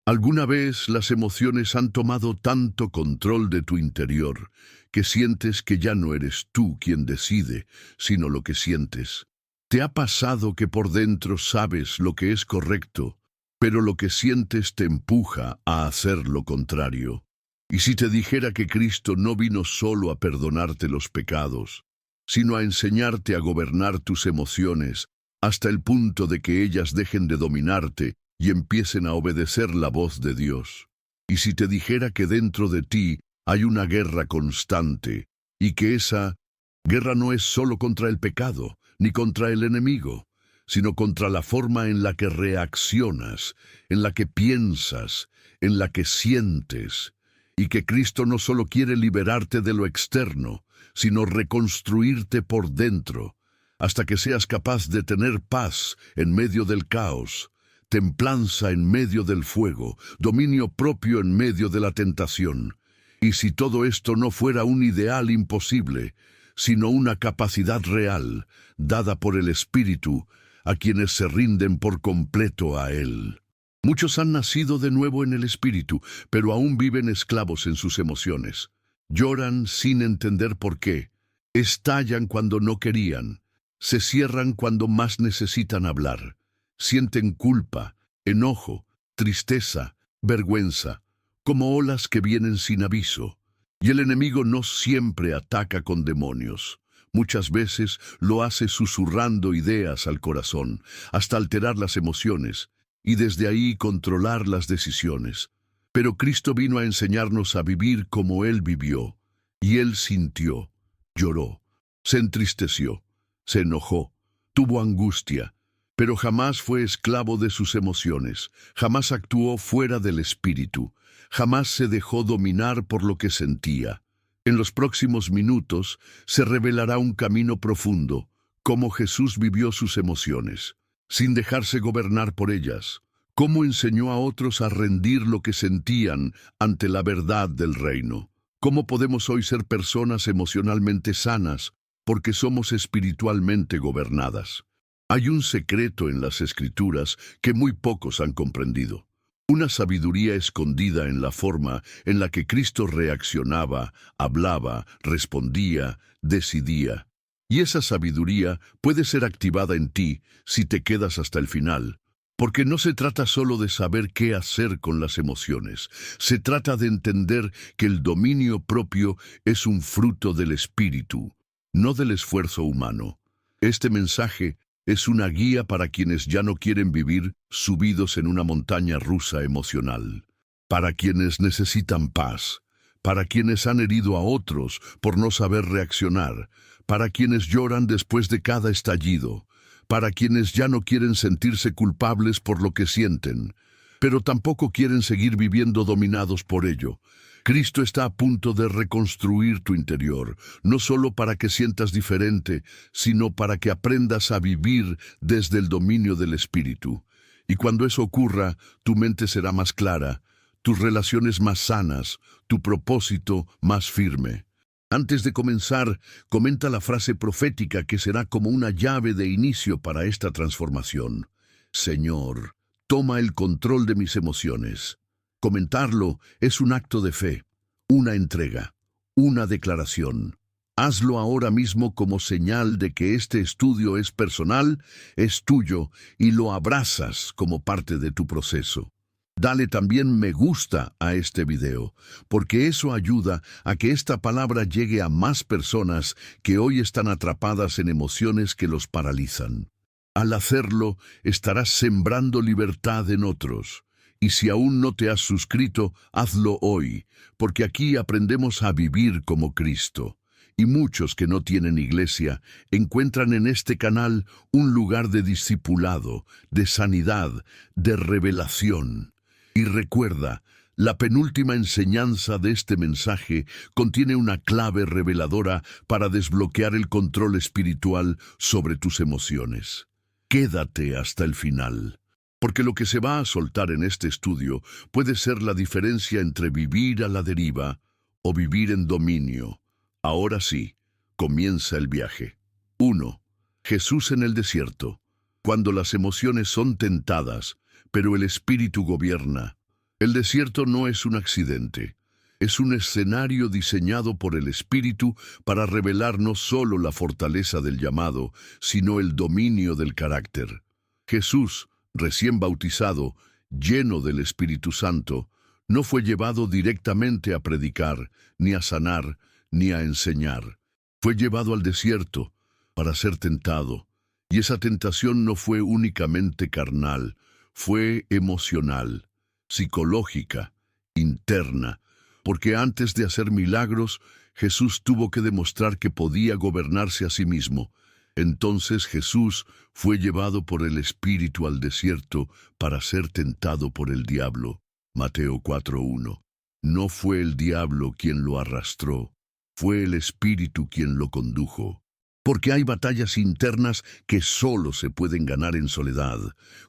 ¿Alguna vez las emociones han tomado tanto control de tu interior que sientes que ya no eres tú quien decide, sino lo que sientes? ¿Te ha pasado que por dentro sabes lo que es correcto, pero lo que sientes te empuja a hacer lo contrario? Y si te dijera que Cristo no vino solo a perdonarte los pecados, sino a enseñarte a gobernar tus emociones hasta el punto de que ellas dejen de dominarte y empiecen a obedecer la voz de Dios? Y si te dijera que dentro de ti hay una guerra constante, y que esa guerra no es solo contra el pecado, ni contra el enemigo, sino contra la forma en la que reaccionas, en la que piensas, en la que sientes, y que Cristo no solo quiere liberarte de lo externo, sino reconstruirte por dentro, hasta que seas capaz de tener paz en medio del caos, templanza en medio del fuego, dominio propio en medio de la tentación. Y si todo esto no fuera un ideal imposible, sino una capacidad real, dada por el Espíritu, a quienes se rinden por completo a Él. Muchos han nacido de nuevo en el Espíritu, pero aún viven esclavos en sus emociones. Lloran sin entender por qué, estallan cuando no querían, se cierran cuando más necesitan hablar. Sienten culpa, enojo, tristeza, vergüenza, como olas que vienen sin aviso. Y el enemigo no siempre ataca con demonios. Muchas veces lo hace susurrando ideas al corazón, hasta alterar las emociones, y desde ahí controlar las decisiones. Pero Cristo vino a enseñarnos a vivir como Él vivió, y Él sintió, lloró, se entristeció, se enojó, tuvo angustia, pero jamás fue esclavo de sus emociones, jamás actuó fuera del Espíritu, jamás se dejó dominar por lo que sentía. En los próximos minutos se revelará un camino profundo, cómo Jesús vivió sus emociones, sin dejarse gobernar por ellas, cómo enseñó a otros a rendir lo que sentían ante la verdad del reino. ¿Cómo podemos hoy ser personas emocionalmente sanas porque somos espiritualmente gobernadas? Hay un secreto en las Escrituras que muy pocos han comprendido. Una sabiduría escondida en la forma en la que Cristo reaccionaba, hablaba, respondía, decidía. Y esa sabiduría puede ser activada en ti si te quedas hasta el final. Porque no se trata solo de saber qué hacer con las emociones. Se trata de entender que el dominio propio es un fruto del Espíritu, no del esfuerzo humano. Este mensaje es una guía para quienes ya no quieren vivir subidos en una montaña rusa emocional, para quienes necesitan paz, para quienes han herido a otros por no saber reaccionar, para quienes lloran después de cada estallido, para quienes ya no quieren sentirse culpables por lo que sienten, pero tampoco quieren seguir viviendo dominados por ello. Cristo está a punto de reconstruir tu interior, no solo para que sientas diferente, sino para que aprendas a vivir desde el dominio del Espíritu. Y cuando eso ocurra, tu mente será más clara, tus relaciones más sanas, tu propósito más firme. Antes de comenzar, comenta la frase profética que será como una llave de inicio para esta transformación. Señor, toma el control de mis emociones. Comentarlo es un acto de fe, una entrega, una declaración. Hazlo ahora mismo como señal de que este estudio es personal, es tuyo y lo abrazas como parte de tu proceso. Dale también me gusta a este video, porque eso ayuda a que esta palabra llegue a más personas que hoy están atrapadas en emociones que los paralizan. Al hacerlo, estarás sembrando libertad en otros. Y si aún no te has suscrito, hazlo hoy, porque aquí aprendemos a vivir como Cristo. Y muchos que no tienen iglesia encuentran en este canal un lugar de discipulado, de sanidad, de revelación. Y recuerda, la penúltima enseñanza de este mensaje contiene una clave reveladora para desbloquear el control espiritual sobre tus emociones. Quédate hasta el final, porque lo que se va a soltar en este estudio puede ser la diferencia entre vivir a la deriva o vivir en dominio. Ahora sí, comienza el viaje. 1. Jesús en el desierto. Cuando las emociones son tentadas, pero el Espíritu gobierna. El desierto no es un accidente. Es un escenario diseñado por el Espíritu para revelar no solo la fortaleza del llamado, sino el dominio del carácter. Jesús, recién bautizado, lleno del Espíritu Santo, no fue llevado directamente a predicar, ni a sanar, ni a enseñar. Fue llevado al desierto para ser tentado, y esa tentación no fue únicamente carnal, fue emocional, psicológica, interna, porque antes de hacer milagros, Jesús tuvo que demostrar que podía gobernarse a sí mismo. Entonces Jesús fue llevado por el Espíritu al desierto para ser tentado por el diablo. Mateo 4:1. No fue el diablo quien lo arrastró, fue el Espíritu quien lo condujo. Porque hay batallas internas que solo se pueden ganar en soledad,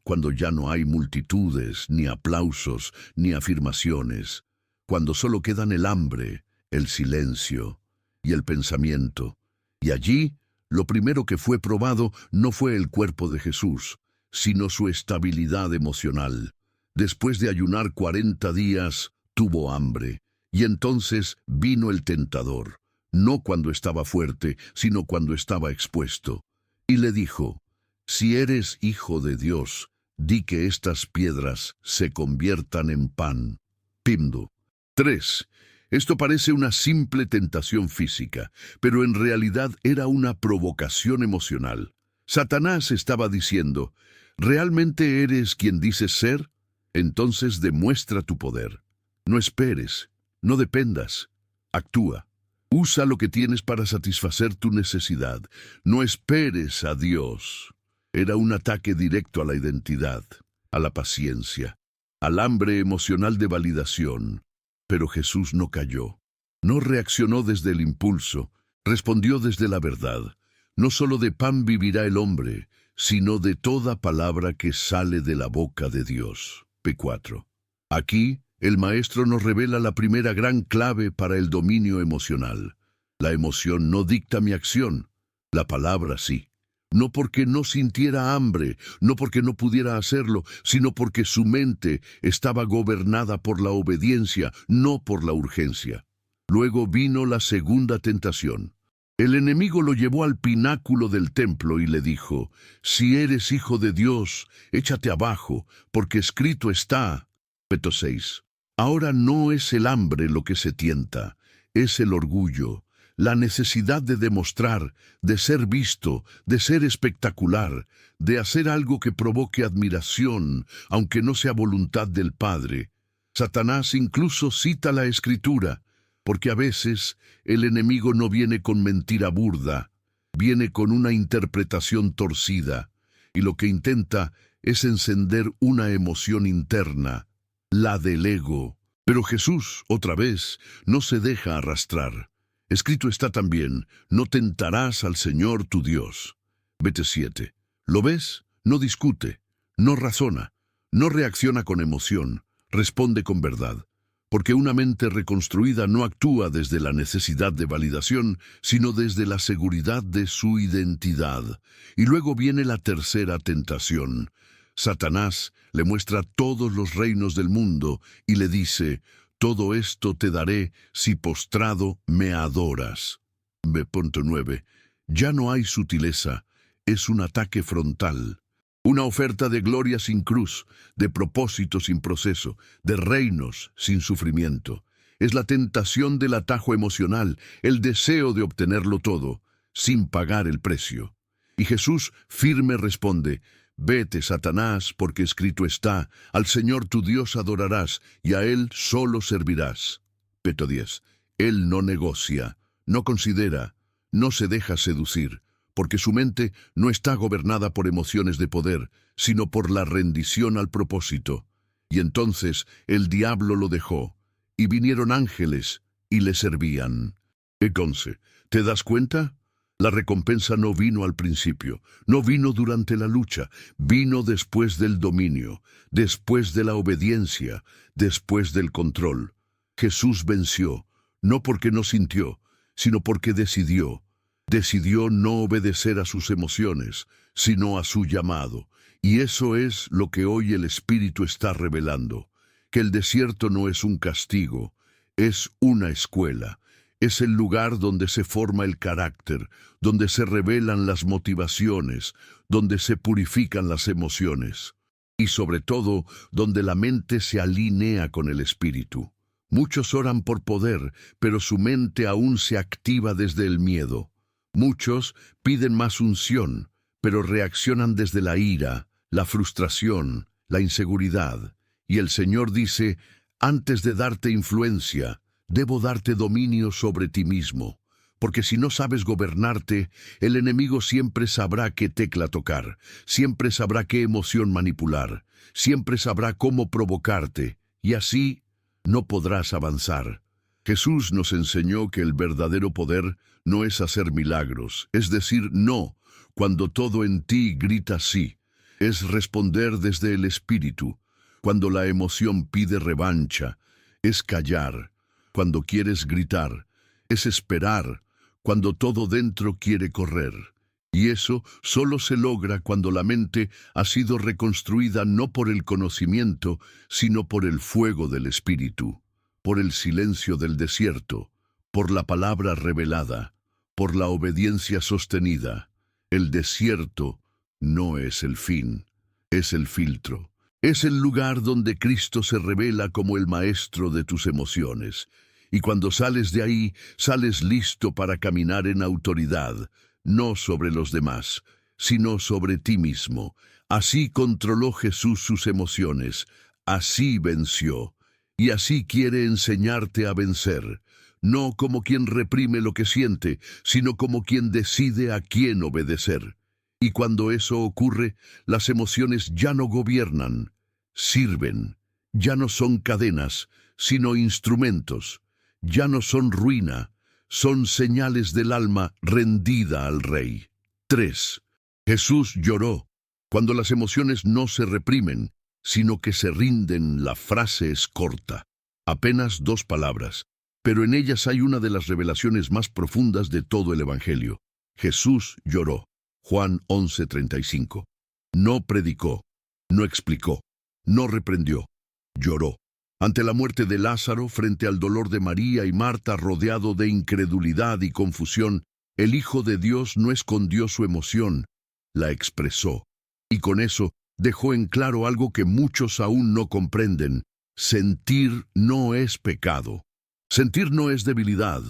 cuando ya no hay multitudes, ni aplausos, ni afirmaciones, cuando solo quedan el hambre, el silencio y el pensamiento. Y allí, lo primero que fue probado no fue el cuerpo de Jesús, sino su estabilidad emocional. Después de ayunar 40 días, tuvo hambre, y entonces vino el tentador, no cuando estaba fuerte, sino cuando estaba expuesto. Y le dijo, si eres hijo de Dios, di que estas piedras se conviertan en pan. Pimdo. 3. Esto parece una simple tentación física, pero en realidad era una provocación emocional. Satanás estaba diciendo, ¿realmente eres quien dices ser? Entonces demuestra tu poder. No esperes, no dependas, actúa. Usa lo que tienes para satisfacer tu necesidad. No esperes a Dios. Era un ataque directo a la identidad, a la paciencia, al hambre emocional de validación. Pero Jesús no cayó. No reaccionó desde el impulso, respondió desde la verdad. No solo de pan vivirá el hombre, sino de toda palabra que sale de la boca de Dios. P4. Aquí, el Maestro nos revela la primera gran clave para el dominio emocional. La emoción no dicta mi acción, la palabra sí. No porque no sintiera hambre, no porque no pudiera hacerlo, sino porque su mente estaba gobernada por la obediencia, no por la urgencia. Luego vino la segunda tentación. El enemigo lo llevó al pináculo del templo y le dijo, si eres hijo de Dios, échate abajo, porque escrito está. Peto 6. Ahora no es el hambre lo que se tienta, es el orgullo, la necesidad de demostrar, de ser visto, de ser espectacular, de hacer algo que provoque admiración, aunque no sea voluntad del Padre. Satanás incluso cita la Escritura, porque a veces el enemigo no viene con mentira burda, viene con una interpretación torcida, y lo que intenta es encender una emoción interna, la del ego. Pero Jesús, otra vez, no se deja arrastrar. Escrito está también, no tentarás al Señor tu Dios. Vete 7. ¿Lo ves? No discute, no razona, no reacciona con emoción, responde con verdad. Porque una mente reconstruida no actúa desde la necesidad de validación, sino desde la seguridad de su identidad. Y luego viene la tercera tentación. Satanás le muestra todos los reinos del mundo y le dice, todo esto te daré si postrado me adoras. B.9. Ya no hay sutileza, es un ataque frontal. Una oferta de gloria sin cruz, de propósito sin proceso, de reinos sin sufrimiento. Es la tentación del atajo emocional, el deseo de obtenerlo todo, sin pagar el precio. Y Jesús firme responde, vete, Satanás, porque escrito está, al Señor tu Dios adorarás, y a Él solo servirás. Peto 10. Él no negocia, no considera, no se deja seducir, porque su mente no está gobernada por emociones de poder, sino por la rendición al propósito. Y entonces el diablo lo dejó, y vinieron ángeles, y le servían. 11. ¿Te das cuenta? La recompensa no vino al principio, no vino durante la lucha, vino después del dominio, después de la obediencia, después del control. Jesús venció, no porque no sintió, sino porque decidió. Decidió no obedecer a sus emociones, sino a su llamado. Y eso es lo que hoy el Espíritu está revelando. que el desierto no es un castigo, es una escuela. Es el lugar donde se forma el carácter, donde se revelan las motivaciones, donde se purifican las emociones y sobre todo donde la mente se alinea con el espíritu. Muchos oran por poder, pero su mente aún se activa desde el miedo. Muchos piden más unción, pero reaccionan desde la ira, la frustración, la inseguridad. Y el Señor dice, antes de darte influencia, debo darte dominio sobre ti mismo, porque si no sabes gobernarte, el enemigo siempre sabrá qué tecla tocar, siempre sabrá qué emoción manipular, siempre sabrá cómo provocarte, y así no podrás avanzar. Jesús nos enseñó que el verdadero poder no es hacer milagros, es decir, no, cuando todo en ti grita sí, es responder desde el espíritu, cuando la emoción pide revancha, es callar, cuando quieres gritar, es esperar, cuando todo dentro quiere correr. Y eso solo se logra cuando la mente ha sido reconstruida no por el conocimiento, sino por el fuego del espíritu, por el silencio del desierto, por la palabra revelada, por la obediencia sostenida. El desierto no es el fin, es el filtro. Es el lugar donde Cristo se revela como el maestro de tus emociones. Y cuando sales de ahí, sales listo para caminar en autoridad, no sobre los demás, sino sobre ti mismo. Así controló Jesús sus emociones, así venció, y así quiere enseñarte a vencer, no como quien reprime lo que siente, sino como quien decide a quién obedecer. Y cuando eso ocurre, las emociones ya no gobiernan, sirven, ya no son cadenas, sino instrumentos, ya no son ruina, son señales del alma rendida al Rey. 3. Jesús lloró. Cuando las emociones no se reprimen, sino que se rinden, la frase es corta, apenas 2 palabras, pero en ellas hay una de las revelaciones más profundas de todo el Evangelio. Jesús lloró. Juan 11:35. No predicó, no explicó, no reprendió, lloró. Ante la muerte de Lázaro, frente al dolor de María y Marta rodeado de incredulidad y confusión, el Hijo de Dios no escondió su emoción, la expresó. Y con eso dejó en claro algo que muchos aún no comprenden: sentir no es pecado. Sentir no es debilidad.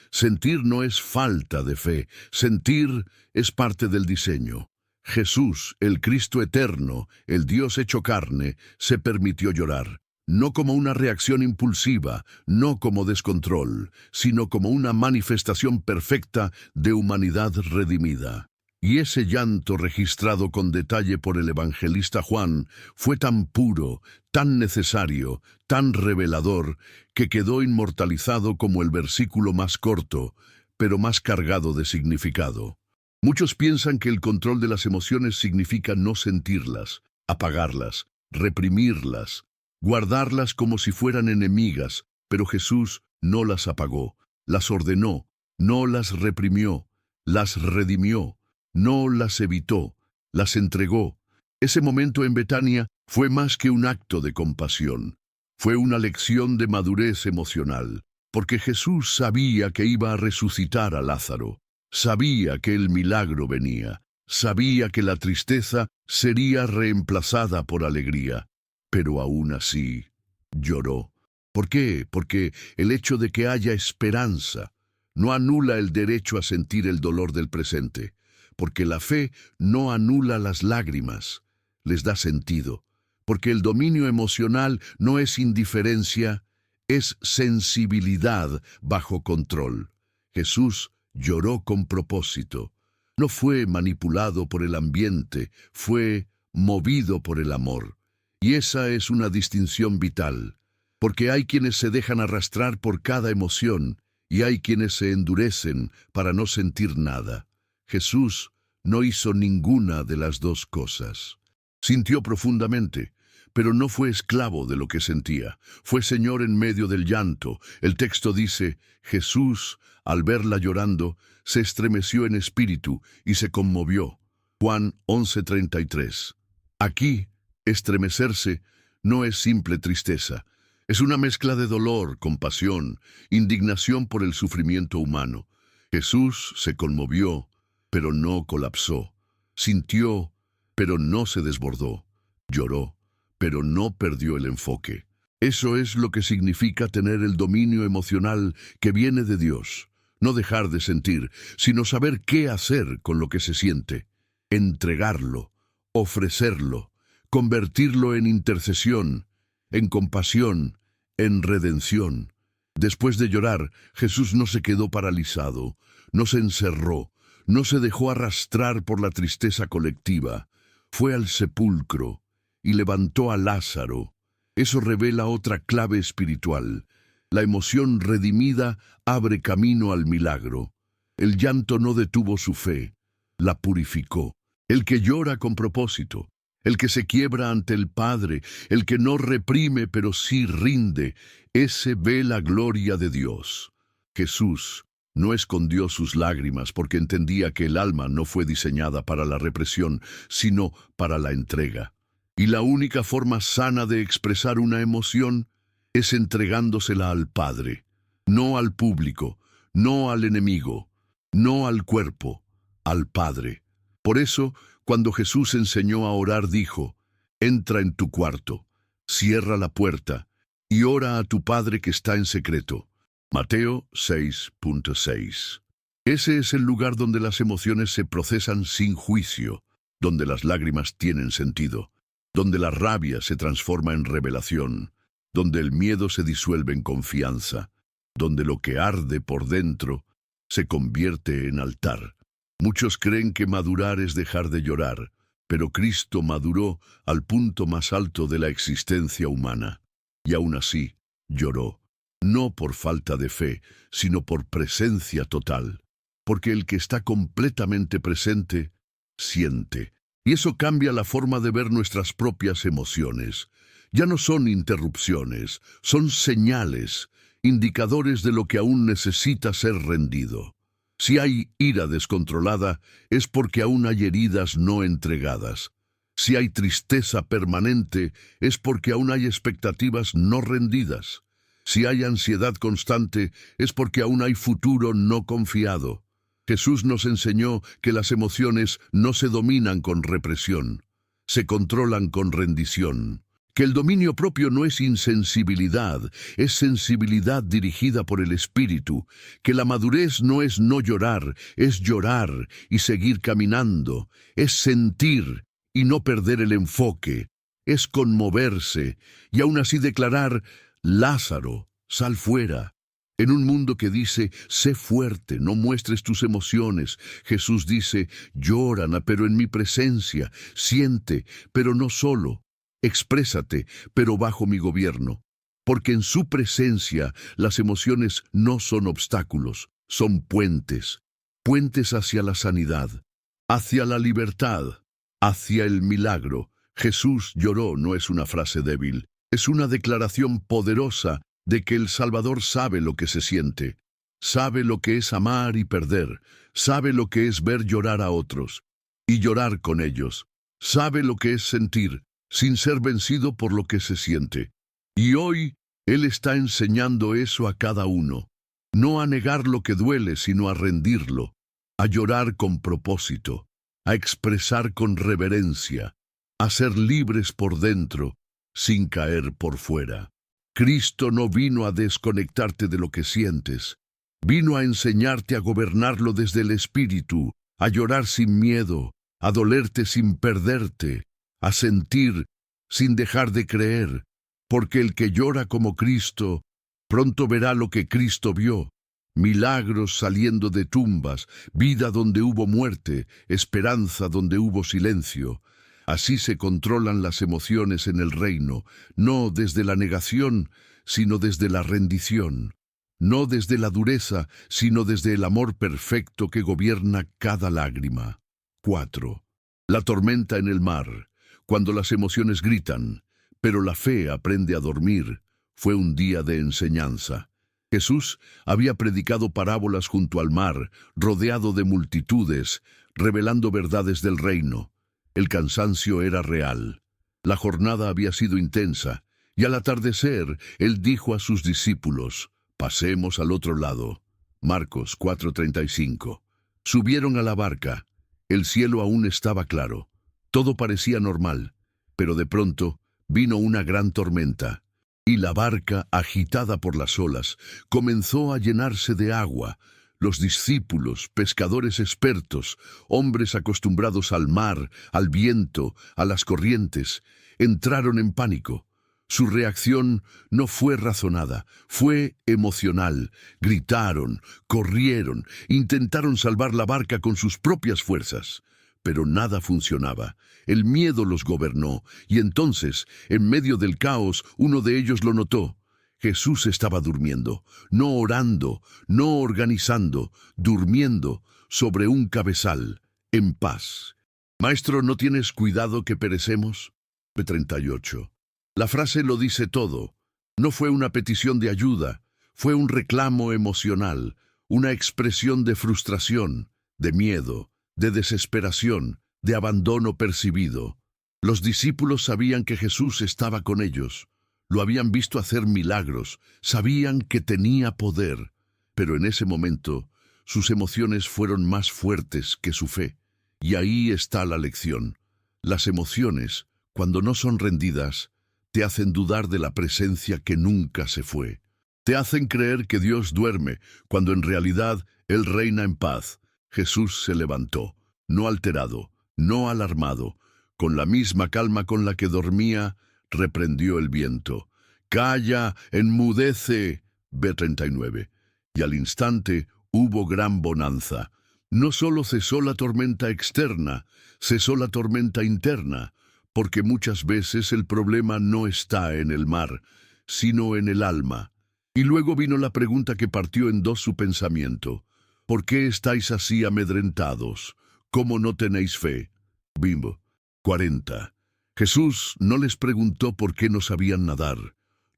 Sentir no es falta de fe. Sentir es parte del diseño. Jesús, el Cristo eterno, el Dios hecho carne, se permitió llorar. No como una reacción impulsiva, no como descontrol, sino como una manifestación perfecta de humanidad redimida. Y ese llanto registrado con detalle por el evangelista Juan fue tan puro, tan necesario, tan revelador, que quedó inmortalizado como el versículo más corto, pero más cargado de significado. Muchos piensan que el control de las emociones significa no sentirlas, apagarlas, reprimirlas, guardarlas como si fueran enemigas, pero Jesús no las apagó, las ordenó, no las reprimió, las redimió, no las evitó, las entregó. Ese momento en Betania fue más que un acto de compasión, fue una lección de madurez emocional, porque Jesús sabía que iba a resucitar a Lázaro, sabía que el milagro venía, sabía que la tristeza sería reemplazada por alegría. Pero aún así, lloró. ¿Por qué? Porque el hecho de que haya esperanza no anula el derecho a sentir el dolor del presente, porque la fe no anula las lágrimas, les da sentido, porque el dominio emocional no es indiferencia, es sensibilidad bajo control. Jesús lloró con propósito. No fue manipulado por el ambiente, fue movido por el amor. Y esa es una distinción vital, porque hay quienes se dejan arrastrar por cada emoción y hay quienes se endurecen para no sentir nada. Jesús no hizo ninguna de las dos cosas. Sintió profundamente, pero no fue esclavo de lo que sentía. Fue Señor en medio del llanto. El texto dice, Jesús, al verla llorando, se estremeció en espíritu y se conmovió. Juan 11:33. Aquí, estremecerse no es simple tristeza. Es una mezcla de dolor, compasión, indignación por el sufrimiento humano. Jesús se conmovió, pero no colapsó. Sintió, pero no se desbordó. Lloró, pero no perdió el enfoque. Eso es lo que significa tener el dominio emocional que viene de Dios. No dejar de sentir, sino saber qué hacer con lo que se siente. Entregarlo, ofrecerlo, convertirlo en intercesión, en compasión, en redención. Después de llorar, Jesús no se quedó paralizado, no se encerró, no se dejó arrastrar por la tristeza colectiva. Fue al sepulcro y levantó a Lázaro. Eso revela otra clave espiritual. La emoción redimida abre camino al milagro. El llanto no detuvo su fe, la purificó. El que llora con propósito, el que se quiebra ante el Padre, el que no reprime pero sí rinde, ese ve la gloria de Dios. Jesús no escondió sus lágrimas porque entendía que el alma no fue diseñada para la represión, sino para la entrega. Y la única forma sana de expresar una emoción es entregándosela al Padre, no al público, no al enemigo, no al cuerpo, al Padre. Por eso, cuando Jesús enseñó a orar, dijo: entra en tu cuarto, cierra la puerta y ora a tu Padre que está en secreto. Mateo 6.6. Ese es el lugar donde las emociones se procesan sin juicio, donde las lágrimas tienen sentido, donde la rabia se transforma en revelación, donde el miedo se disuelve en confianza, donde lo que arde por dentro se convierte en altar. Muchos creen que madurar es dejar de llorar, pero Cristo maduró al punto más alto de la existencia humana. Y aún así, lloró, no por falta de fe, sino por presencia total. Porque el que está completamente presente, siente. Y eso cambia la forma de ver nuestras propias emociones. Ya no son interrupciones, son señales, indicadores de lo que aún necesita ser rendido. Si hay ira descontrolada, es porque aún hay heridas no entregadas. Si hay tristeza permanente, es porque aún hay expectativas no rendidas. Si hay ansiedad constante, es porque aún hay futuro no confiado. Jesús nos enseñó que las emociones no se dominan con represión, se controlan con rendición. Que el dominio propio no es insensibilidad, es sensibilidad dirigida por el Espíritu. Que la madurez no es no llorar, es llorar y seguir caminando. Es sentir y no perder el enfoque. Es conmoverse y aún así declarar: Lázaro, sal fuera. En un mundo que dice: sé fuerte, no muestres tus emociones, Jesús dice: llora, pero en mi presencia, siente, pero no solo. Exprésate, pero bajo mi gobierno, porque en su presencia las emociones no son obstáculos, son puentes, puentes hacia la sanidad, hacia la libertad, hacia el milagro. Jesús lloró no es una frase débil, es una declaración poderosa de que el Salvador sabe lo que se siente, sabe lo que es amar y perder, sabe lo que es ver llorar a otros y llorar con ellos, sabe lo que es sentir sin ser vencido por lo que se siente. Y hoy Él está enseñando eso a cada uno, no a negar lo que duele, sino a rendirlo, a llorar con propósito, a expresar con reverencia, a ser libres por dentro, sin caer por fuera. Cristo no vino a desconectarte de lo que sientes, vino a enseñarte a gobernarlo desde el Espíritu, a llorar sin miedo, a dolerte sin perderte, a sentir sin dejar de creer, porque el que llora como Cristo, pronto verá lo que Cristo vio: milagros saliendo de tumbas, vida donde hubo muerte, esperanza donde hubo silencio. Así se controlan las emociones en el reino, no desde la negación, sino desde la rendición, no desde la dureza, sino desde el amor perfecto que gobierna cada lágrima. 4. La tormenta en el mar. Cuando las emociones gritan, pero la fe aprende a dormir, fue un día de enseñanza. Jesús había predicado parábolas junto al mar, rodeado de multitudes, revelando verdades del reino. El cansancio era real. La jornada había sido intensa, y al atardecer él dijo a sus discípulos: «Pasemos al otro lado». Marcos 4:35. Subieron a la barca. El cielo aún estaba claro. Todo parecía normal, pero de pronto vino una gran tormenta, y la barca, agitada por las olas, comenzó a llenarse de agua. Los discípulos, pescadores expertos, hombres acostumbrados al mar, al viento, a las corrientes, entraron en pánico. Su reacción no fue razonada, fue emocional. Gritaron, corrieron, intentaron salvar la barca con sus propias fuerzas. Pero nada funcionaba. El miedo los gobernó, y entonces, en medio del caos, uno de ellos lo notó. Jesús estaba durmiendo, no orando, no organizando, durmiendo sobre un cabezal, en paz. «Maestro, ¿no tienes cuidado que perecemos?». 38. La frase lo dice todo. No fue una petición de ayuda, fue un reclamo emocional, una expresión de frustración, de miedo, de desesperación, de abandono percibido. Los discípulos sabían que Jesús estaba con ellos. Lo habían visto hacer milagros, sabían que tenía poder, pero en ese momento sus emociones fueron más fuertes que su fe. Y ahí está la lección. Las emociones, cuando no son rendidas, te hacen dudar de la presencia que nunca se fue. Te hacen creer que Dios duerme, cuando en realidad Él reina en paz. Jesús se levantó, no alterado, no alarmado, con la misma calma con la que dormía, reprendió el viento. «Calla, enmudece». 39. Y al instante hubo gran bonanza. No solo cesó la tormenta externa, cesó la tormenta interna, porque muchas veces el problema no está en el mar, sino en el alma. Y luego vino la pregunta que partió en dos su pensamiento. «¿Por qué estáis así amedrentados? ¿Cómo no tenéis fe?». Bimbo. 40. Jesús no les preguntó por qué no sabían nadar.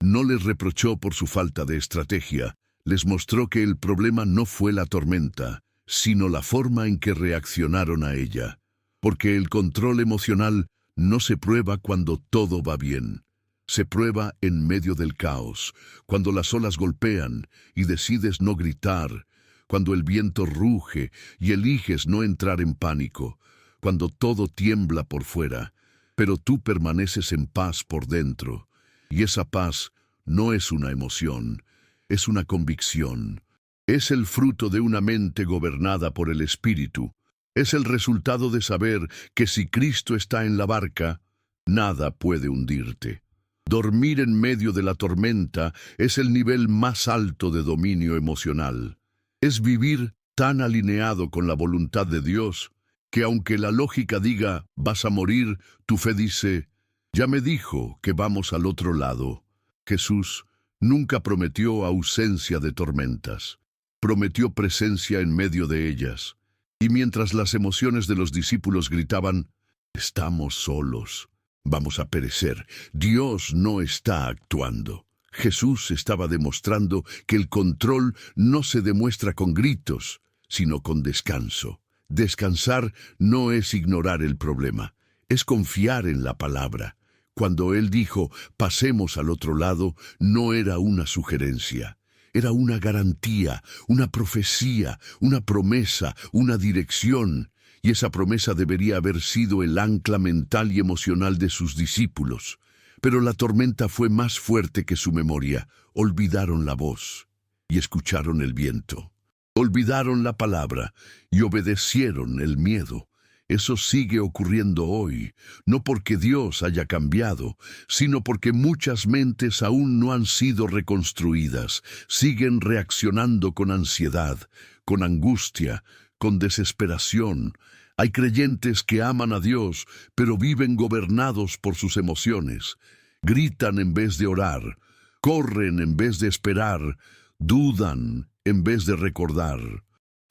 No les reprochó por su falta de estrategia. Les mostró que el problema no fue la tormenta, sino la forma en que reaccionaron a ella. Porque el control emocional no se prueba cuando todo va bien. Se prueba en medio del caos, cuando las olas golpean y decides no gritar, cuando el viento ruge y eliges no entrar en pánico, cuando todo tiembla por fuera, pero tú permaneces en paz por dentro. Y esa paz no es una emoción, es una convicción. Es el fruto de una mente gobernada por el Espíritu. Es el resultado de saber que si Cristo está en la barca, nada puede hundirte. Dormir en medio de la tormenta es el nivel más alto de dominio emocional. Es vivir tan alineado con la voluntad de Dios que aunque la lógica diga «vas a morir», tu fe dice «ya me dijo que vamos al otro lado». Jesús nunca prometió ausencia de tormentas. Prometió presencia en medio de ellas. Y mientras las emociones de los discípulos gritaban «estamos solos, vamos a perecer», Dios no está actuando. Jesús estaba demostrando que el control no se demuestra con gritos, sino con descanso. Descansar no es ignorar el problema, es confiar en la palabra. Cuando Él dijo, «pasemos al otro lado», no era una sugerencia, era una garantía, una profecía, una promesa, una dirección. Y esa promesa debería haber sido el ancla mental y emocional de sus discípulos. Pero la tormenta fue más fuerte que su memoria. Olvidaron la voz y escucharon el viento. Olvidaron la palabra y obedecieron el miedo. Eso sigue ocurriendo hoy, no porque Dios haya cambiado, sino porque muchas mentes aún no han sido reconstruidas, siguen reaccionando con ansiedad, con angustia, con desesperación. Hay creyentes que aman a Dios, pero viven gobernados por sus emociones. Gritan en vez de orar, corren en vez de esperar, dudan en vez de recordar.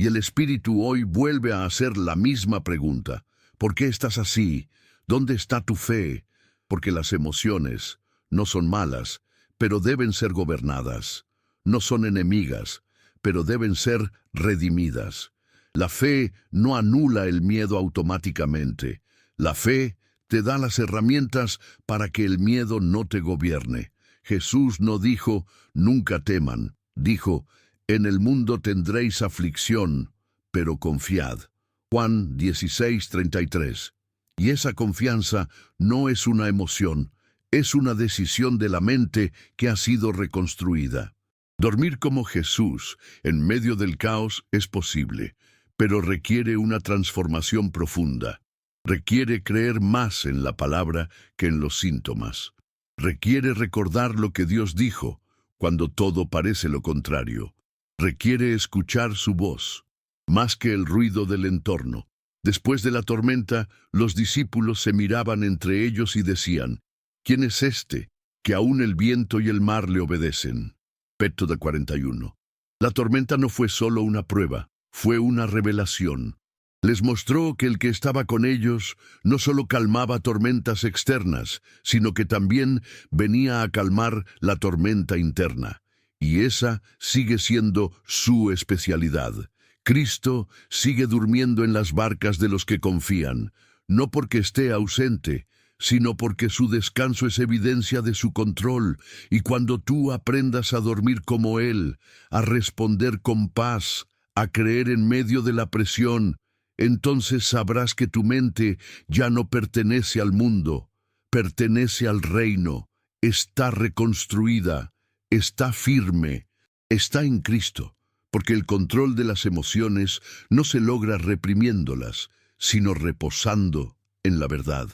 Y el Espíritu hoy vuelve a hacer la misma pregunta. ¿Por qué estás así? ¿Dónde está tu fe? Porque las emociones no son malas, pero deben ser gobernadas. No son enemigas, pero deben ser redimidas. La fe no anula el miedo automáticamente. La fe te da las herramientas para que el miedo no te gobierne. Jesús no dijo, nunca teman. Dijo, en el mundo tendréis aflicción, pero confiad. Juan 16:33. Y esa confianza no es una emoción, es una decisión de la mente que ha sido reconstruida. Dormir como Jesús en medio del caos es posible, pero requiere una transformación profunda. Requiere creer más en la palabra que en los síntomas. Requiere recordar lo que Dios dijo cuando todo parece lo contrario. Requiere escuchar su voz, más que el ruido del entorno. Después de la tormenta, los discípulos se miraban entre ellos y decían, ¿quién es este, que aún el viento y el mar le obedecen? Éxodo 41. La tormenta no fue solo una prueba, fue una revelación. Les mostró que el que estaba con ellos no solo calmaba tormentas externas, sino que también venía a calmar la tormenta interna. Y esa sigue siendo su especialidad. Cristo sigue durmiendo en las barcas de los que confían, no porque esté ausente, sino porque su descanso es evidencia de su control, y cuando tú aprendas a dormir como Él, a responder con paz, a creer en medio de la presión, entonces sabrás que tu mente ya no pertenece al mundo, pertenece al reino, está reconstruida, está firme, está en Cristo, porque el control de las emociones no se logra reprimiéndolas, sino reposando en la verdad.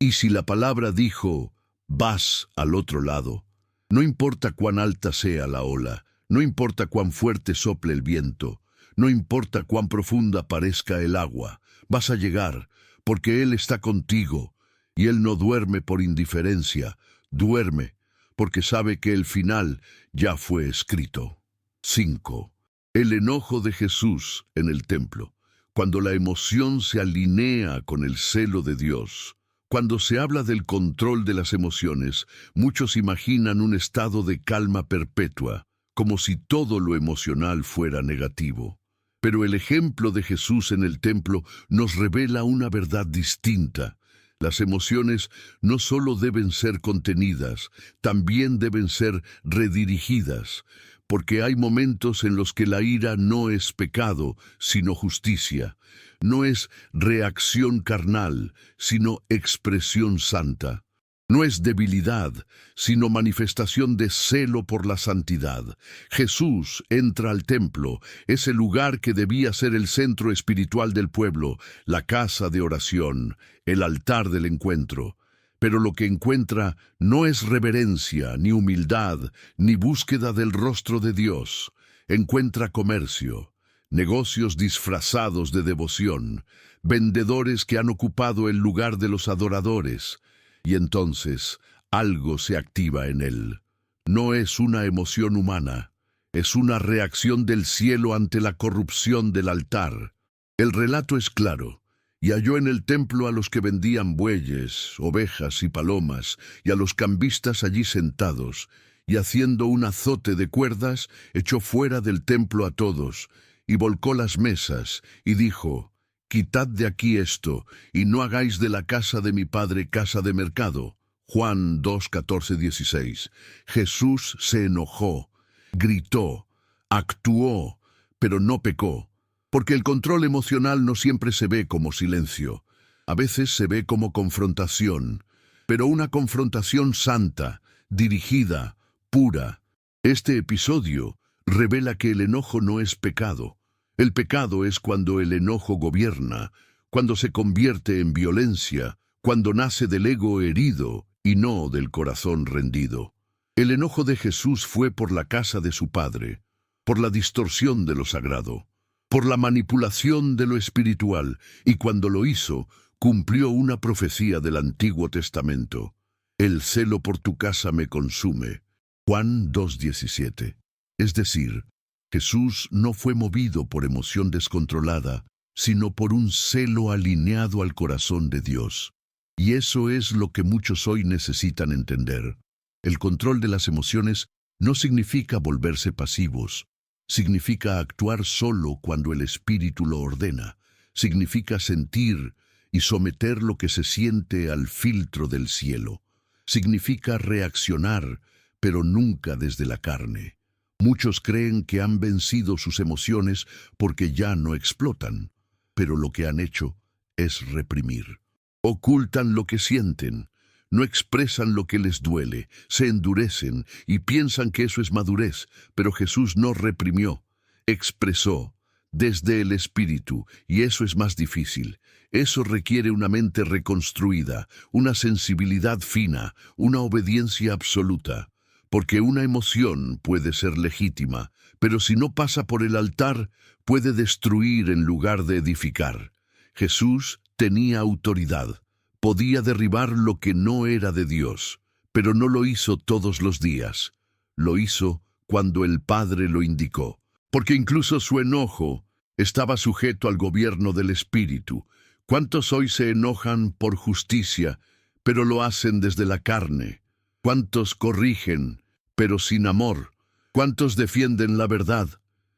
Y si la palabra dijo, vas al otro lado, no importa cuán alta sea la ola, no importa cuán fuerte sople el viento, no importa cuán profunda parezca el agua, vas a llegar, porque Él está contigo, y Él no duerme por indiferencia, duerme, porque sabe que el final ya fue escrito. 5. El enojo de Jesús en el templo. Cuando la emoción se alinea con el celo de Dios. Cuando se habla del control de las emociones, muchos imaginan un estado de calma perpetua, como si todo lo emocional fuera negativo. Pero el ejemplo de Jesús en el templo nos revela una verdad distinta. Las emociones no solo deben ser contenidas, también deben ser redirigidas, porque hay momentos en los que la ira no es pecado, sino justicia. No es reacción carnal, sino expresión santa. No es debilidad, sino manifestación de celo por la santidad. Jesús entra al templo, ese lugar que debía ser el centro espiritual del pueblo, la casa de oración, el altar del encuentro. Pero lo que encuentra no es reverencia, ni humildad, ni búsqueda del rostro de Dios. Encuentra comercio, negocios disfrazados de devoción, vendedores que han ocupado el lugar de los adoradores. Y entonces algo se activa en él. No es una emoción humana, es una reacción del cielo ante la corrupción del altar. El relato es claro. Y halló en el templo a los que vendían bueyes, ovejas y palomas, y a los cambistas allí sentados, y haciendo un azote de cuerdas, echó fuera del templo a todos, y volcó las mesas, y dijo, quitad de aquí esto, y no hagáis de la casa de mi padre casa de mercado. Juan 2:14-16. Jesús se enojó, gritó, actuó, pero no pecó. Porque el control emocional no siempre se ve como silencio. A veces se ve como confrontación, pero una confrontación santa, dirigida, pura. Este episodio revela que el enojo no es pecado. El pecado es cuando el enojo gobierna, cuando se convierte en violencia, cuando nace del ego herido y no del corazón rendido. El enojo de Jesús fue por la casa de su Padre, por la distorsión de lo sagrado, por la manipulación de lo espiritual, y cuando lo hizo, cumplió una profecía del Antiguo Testamento. El celo por tu casa me consume. Juan 2:17. Es decir, Jesús no fue movido por emoción descontrolada, sino por un celo alineado al corazón de Dios. Y eso es lo que muchos hoy necesitan entender. El control de las emociones no significa volverse pasivos. Significa actuar solo cuando el Espíritu lo ordena. Significa sentir y someter lo que se siente al filtro del cielo. Significa reaccionar, pero nunca desde la carne. Muchos creen que han vencido sus emociones porque ya no explotan, pero lo que han hecho es reprimir. Ocultan lo que sienten, no expresan lo que les duele, se endurecen y piensan que eso es madurez, pero Jesús no reprimió, expresó desde el espíritu, y eso es más difícil. Eso requiere una mente reconstruida, una sensibilidad fina, una obediencia absoluta. Porque una emoción puede ser legítima, pero si no pasa por el altar, puede destruir en lugar de edificar. Jesús tenía autoridad, podía derribar lo que no era de Dios, pero no lo hizo todos los días. Lo hizo cuando el Padre lo indicó, porque incluso su enojo estaba sujeto al gobierno del Espíritu. ¿Cuántos hoy se enojan por justicia, pero lo hacen desde la carne? ¿Cuántos corrigen, pero sin amor? ¿Cuántos defienden la verdad,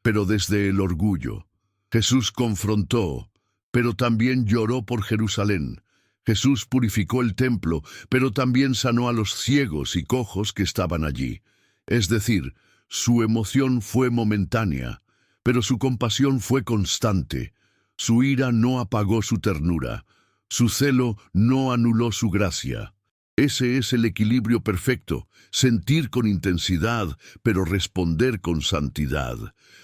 pero desde el orgullo? Jesús confrontó, pero también lloró por Jerusalén. Jesús purificó el templo, pero también sanó a los ciegos y cojos que estaban allí. Es decir, su emoción fue momentánea, pero su compasión fue constante. Su ira no apagó su ternura, su celo no anuló su gracia. Ese es el equilibrio perfecto, sentir con intensidad, pero responder con santidad.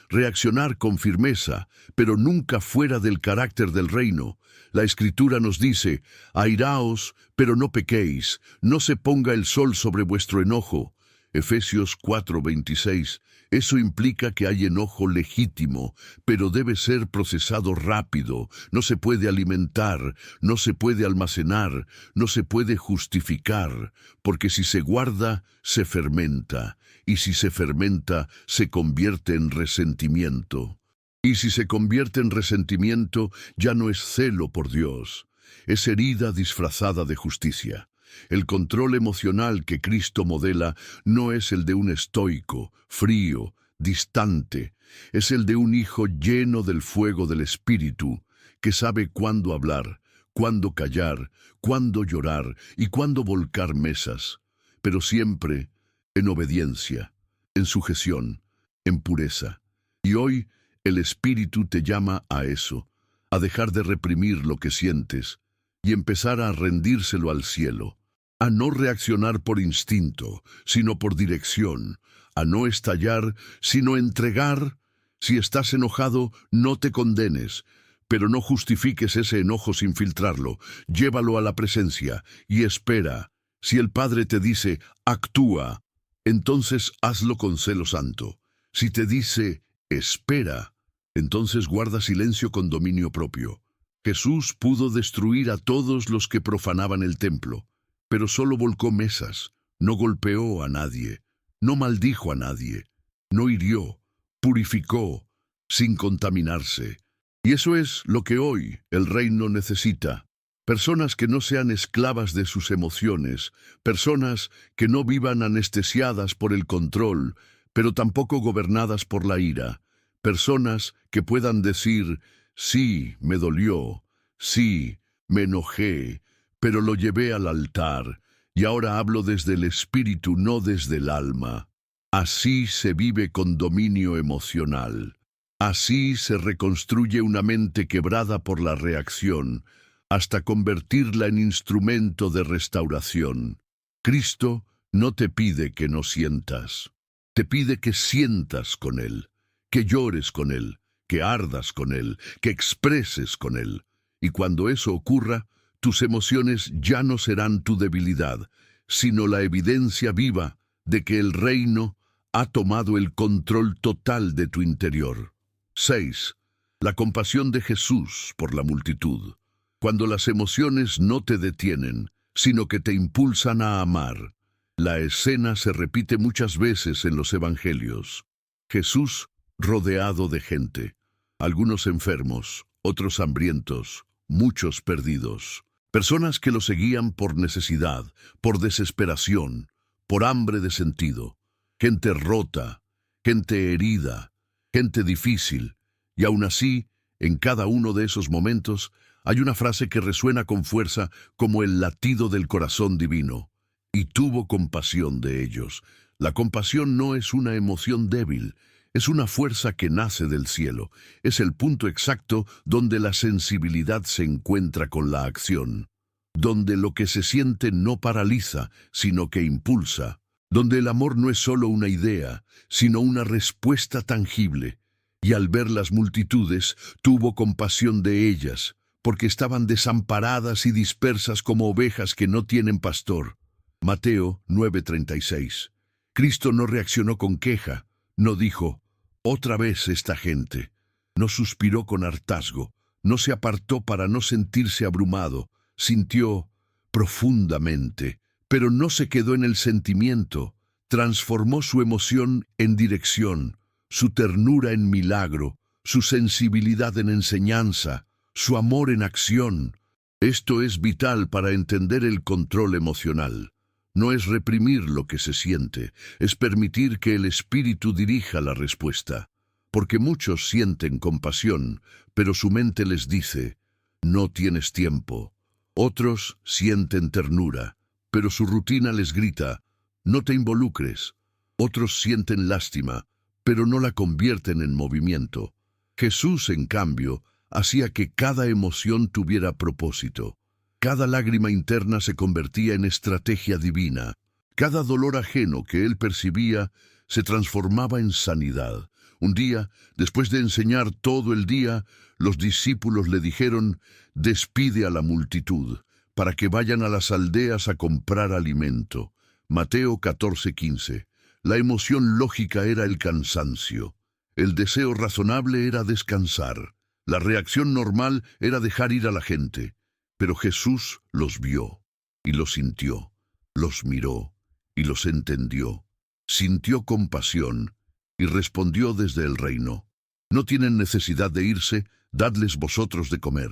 Reaccionar con firmeza, pero nunca fuera del carácter del reino. La Escritura nos dice, airaos, pero no pequéis, no se ponga el sol sobre vuestro enojo. Efesios 4:26. Eso implica que hay enojo legítimo, pero debe ser procesado rápido. No se puede alimentar, no se puede almacenar, no se puede justificar, porque si se guarda, se fermenta, y si se fermenta, se convierte en resentimiento. Y si se convierte en resentimiento, ya no es celo por Dios, es herida disfrazada de justicia. El control emocional que Cristo modela no es el de un estoico, frío, distante. Es el de un hijo lleno del fuego del Espíritu, que sabe cuándo hablar, cuándo callar, cuándo llorar y cuándo volcar mesas, pero siempre en obediencia, en sujeción, en pureza. Y hoy el Espíritu te llama a eso, a dejar de reprimir lo que sientes y empezar a rendírselo al cielo, a no reaccionar por instinto, sino por dirección, a no estallar, sino entregar. Si estás enojado, no te condenes, pero no justifiques ese enojo sin filtrarlo. Llévalo a la presencia y espera. Si el Padre te dice, actúa, entonces hazlo con celo santo. Si te dice, espera, entonces guarda silencio con dominio propio. Jesús pudo destruir a todos los que profanaban el templo, pero solo volcó mesas, no golpeó a nadie, no maldijo a nadie, no hirió, purificó, sin contaminarse. Y eso es lo que hoy el reino necesita. Personas que no sean esclavas de sus emociones, personas que no vivan anestesiadas por el control, pero tampoco gobernadas por la ira. Personas que puedan decir, sí, me dolió, sí, me enojé, pero lo llevé al altar, y ahora hablo desde el espíritu, no desde el alma. Así se vive con dominio emocional. Así se reconstruye una mente quebrada por la reacción, hasta convertirla en instrumento de restauración. Cristo no te pide que no sientas, te pide que sientas con Él, que llores con Él, que ardas con Él, que expreses con Él. Y cuando eso ocurra, tus emociones ya no serán tu debilidad, sino la evidencia viva de que el reino ha tomado el control total de tu interior. 6. La compasión de Jesús por la multitud. Cuando las emociones no te detienen, sino que te impulsan a amar. La escena se repite muchas veces en los evangelios. Jesús rodeado de gente, algunos enfermos, otros hambrientos, muchos perdidos. Personas que lo seguían por necesidad, por desesperación, por hambre de sentido. Gente rota, gente herida, gente difícil. Y aún así, en cada uno de esos momentos, Hay una frase que resuena con fuerza como el latido del corazón divino. Y tuvo compasión de ellos. La compasión no es una emoción débil, es una fuerza que nace del cielo. Es el punto exacto donde la sensibilidad se encuentra con la acción. Donde lo que se siente no paraliza, sino que impulsa. Donde el amor no es solo una idea, sino una respuesta tangible. Y al ver las multitudes, tuvo compasión de ellas, porque estaban desamparadas y dispersas como ovejas que no tienen pastor. Mateo 9:36. Cristo no reaccionó con queja, no dijo, otra vez esta gente. No suspiró con hartazgo, no se apartó para no sentirse abrumado, sintió profundamente, pero no se quedó en el sentimiento, transformó su emoción en dirección, su ternura en milagro, su sensibilidad en enseñanza, su amor en acción. Esto es vital para entender el control emocional. No es reprimir lo que se siente, es permitir que el espíritu dirija la respuesta. Porque muchos sienten compasión, pero su mente les dice, no tienes tiempo. Otros sienten ternura, pero su rutina les grita, no te involucres. Otros sienten lástima, pero no la convierten en movimiento. Jesús, en cambio, hacía que cada emoción tuviera propósito. Cada lágrima interna se convertía en estrategia divina. Cada dolor ajeno que él percibía se transformaba en sanidad. Un día, después de enseñar todo el día, los discípulos le dijeron, despide a la multitud, para que vayan a las aldeas a comprar alimento. Mateo 14:15. La emoción lógica era el cansancio. El deseo razonable era descansar. La reacción normal era dejar ir a la gente. Pero Jesús los vio, y los sintió, los miró, y los entendió. Sintió compasión, y respondió desde el reino. No tienen necesidad de irse, dadles vosotros de comer.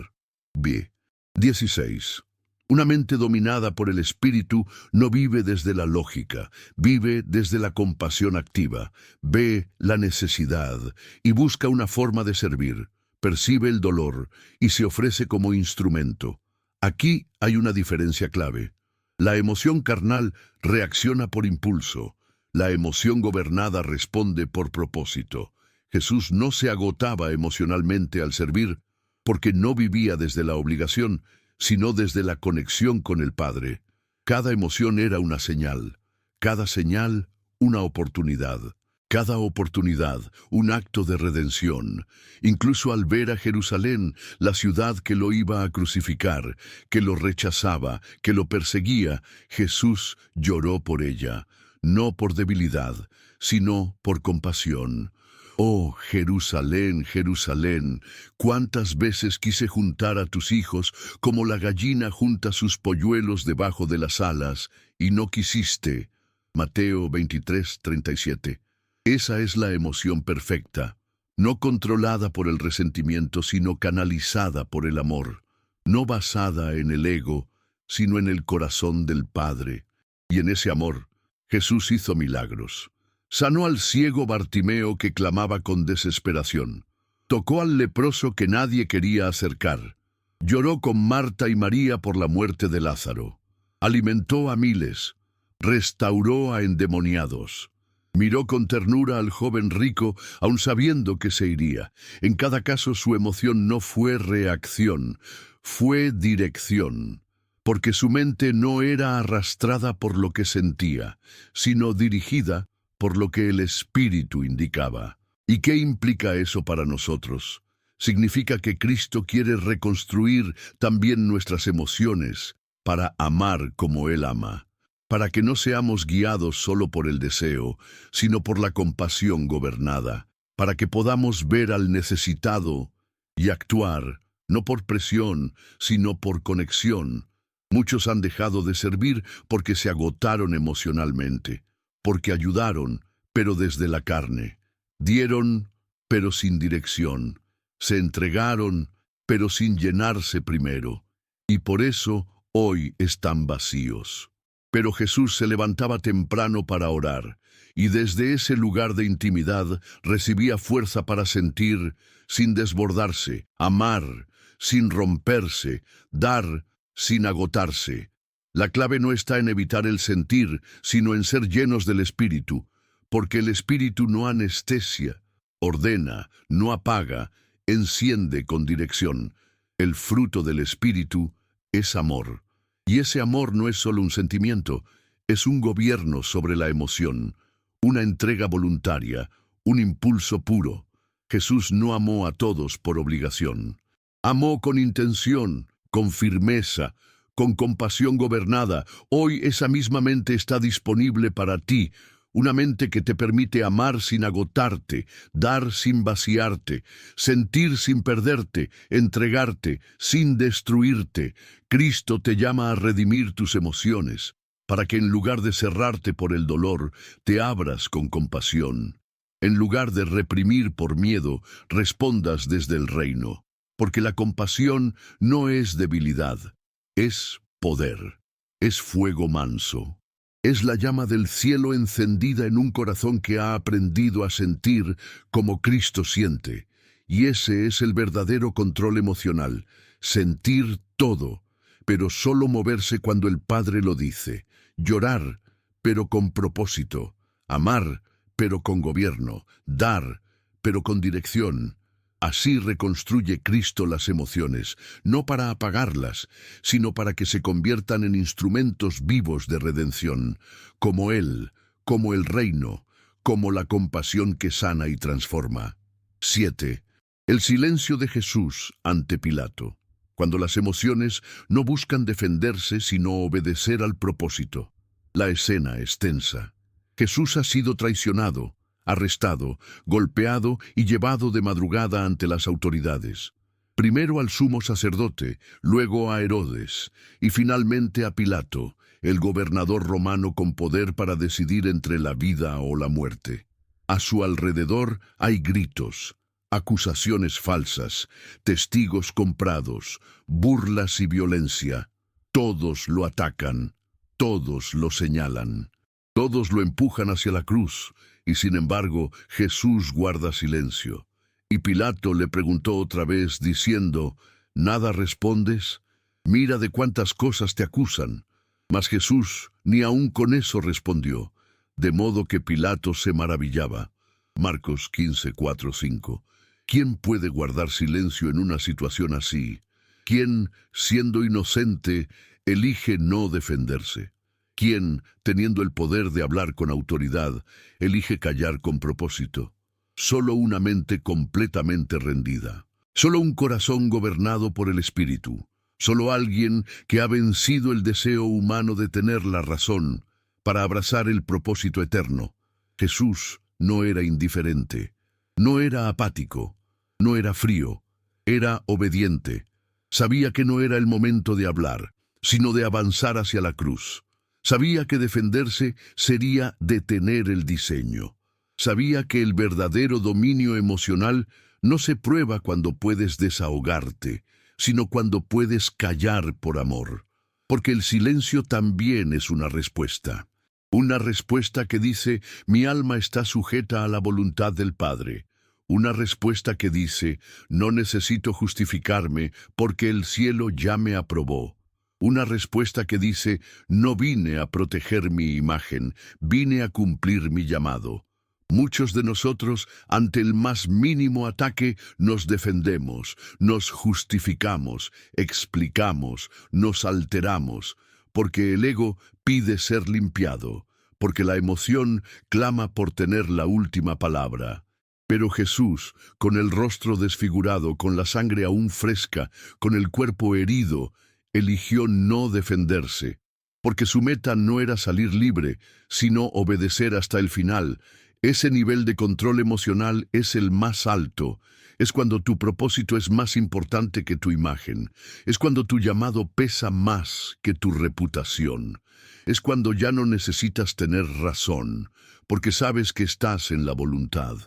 B. 16. Una mente dominada por el espíritu no vive desde la lógica, vive desde la compasión activa, ve la necesidad y busca una forma de servir, percibe el dolor y se ofrece como instrumento. Aquí hay una diferencia clave. La emoción carnal reacciona por impulso. La emoción gobernada responde por propósito. Jesús no se agotaba emocionalmente al servir porque no vivía desde la obligación, sino desde la conexión con el Padre. Cada emoción era una señal. Cada señal, una oportunidad. Cada oportunidad, un acto de redención. Incluso al ver a Jerusalén, la ciudad que lo iba a crucificar, que lo rechazaba, que lo perseguía, Jesús lloró por ella, no por debilidad, sino por compasión. Oh, Jerusalén, Jerusalén, cuántas veces quise juntar a tus hijos como la gallina junta sus polluelos debajo de las alas, y no quisiste. Mateo 23:37. Esa es la emoción perfecta, no controlada por el resentimiento, sino canalizada por el amor, no basada en el ego, sino en el corazón del Padre. Y en ese amor, Jesús hizo milagros. Sanó al ciego Bartimeo que clamaba con desesperación. Tocó al leproso que nadie quería acercar. Lloró con Marta y María por la muerte de Lázaro. Alimentó a miles. Restauró a endemoniados. Miró con ternura al joven rico, aun sabiendo que se iría. En cada caso su emoción no fue reacción, fue dirección, porque su mente no era arrastrada por lo que sentía, sino dirigida por lo que el Espíritu indicaba. ¿Y qué implica eso para nosotros? Significa que Cristo quiere reconstruir también nuestras emociones para amar como Él ama. Para que no seamos guiados solo por el deseo, sino por la compasión gobernada, para que podamos ver al necesitado y actuar, no por presión, sino por conexión. Muchos han dejado de servir porque se agotaron emocionalmente, porque ayudaron, pero desde la carne, dieron, pero sin dirección, se entregaron, pero sin llenarse primero, y por eso hoy están vacíos. Pero Jesús se levantaba temprano para orar, y desde ese lugar de intimidad recibía fuerza para sentir, sin desbordarse, amar, sin romperse, dar sin agotarse. La clave no está en evitar el sentir, sino en ser llenos del Espíritu, porque el Espíritu no anestesia, ordena, no apaga, enciende con dirección. El fruto del Espíritu es amor. Y ese amor no es solo un sentimiento, es un gobierno sobre la emoción, una entrega voluntaria, un impulso puro. Jesús no amó a todos por obligación. Amó con intención, con firmeza, con compasión gobernada. Hoy esa misma mente está disponible para ti, una mente que te permite amar sin agotarte, dar sin vaciarte, sentir sin perderte, entregarte sin destruirte. Cristo te llama a redimir tus emociones, para que en lugar de cerrarte por el dolor, te abras con compasión. En lugar de reprimir por miedo, respondas desde el reino. Porque la compasión no es debilidad, es poder, es fuego manso. Es la llama del cielo encendida en un corazón que ha aprendido a sentir como Cristo siente. Y ese es el verdadero control emocional, sentir todo, pero solo moverse cuando el Padre lo dice. Llorar, pero con propósito. Amar, pero con gobierno. Dar, pero con dirección. Así reconstruye Cristo las emociones, no para apagarlas, sino para que se conviertan en instrumentos vivos de redención, como Él, como el reino, como la compasión que sana y transforma. 7. El silencio de Jesús ante Pilato, cuando las emociones no buscan defenderse sino obedecer al propósito. La escena es tensa. Jesús ha sido traicionado, arrestado, golpeado y llevado de madrugada ante las autoridades. Primero al sumo sacerdote, luego a Herodes, y finalmente a Pilato, el gobernador romano con poder para decidir entre la vida o la muerte. A su alrededor hay gritos, acusaciones falsas, testigos comprados, burlas y violencia. Todos lo atacan, todos lo señalan, todos lo empujan hacia la cruz. Y sin embargo, Jesús guarda silencio. Y Pilato le preguntó otra vez, diciendo, ¿nada respondes? Mira de cuántas cosas te acusan. Mas Jesús ni aun con eso respondió, de modo que Pilato se maravillaba. Marcos 15, 4, 5. ¿Quién puede guardar silencio en una situación así? ¿Quién, siendo inocente, elige no defenderse? ¿Quién, teniendo el poder de hablar con autoridad, elige callar con propósito? Solo una mente completamente rendida. Solo un corazón gobernado por el Espíritu. Solo alguien que ha vencido el deseo humano de tener la razón para abrazar el propósito eterno. Jesús no era indiferente, no era apático, no era frío, era obediente. Sabía que no era el momento de hablar, sino de avanzar hacia la cruz. Sabía que defenderse sería detener el diseño. Sabía que el verdadero dominio emocional no se prueba cuando puedes desahogarte, sino cuando puedes callar por amor. Porque el silencio también es una respuesta. Una respuesta que dice, mi alma está sujeta a la voluntad del Padre. Una respuesta que dice, no necesito justificarme porque el cielo ya me aprobó. Una respuesta que dice, no vine a proteger mi imagen, vine a cumplir mi llamado. Muchos de nosotros, ante el más mínimo ataque, nos defendemos, nos justificamos, explicamos, nos alteramos, porque el ego pide ser limpiado, porque la emoción clama por tener la última palabra. Pero Jesús, con el rostro desfigurado, con la sangre aún fresca, con el cuerpo herido, eligió no defenderse, porque su meta no era salir libre, sino obedecer hasta el final. Ese nivel de control emocional es el más alto. Es cuando tu propósito es más importante que tu imagen. Es cuando tu llamado pesa más que tu reputación. Es cuando ya no necesitas tener razón, porque sabes que estás en la voluntad.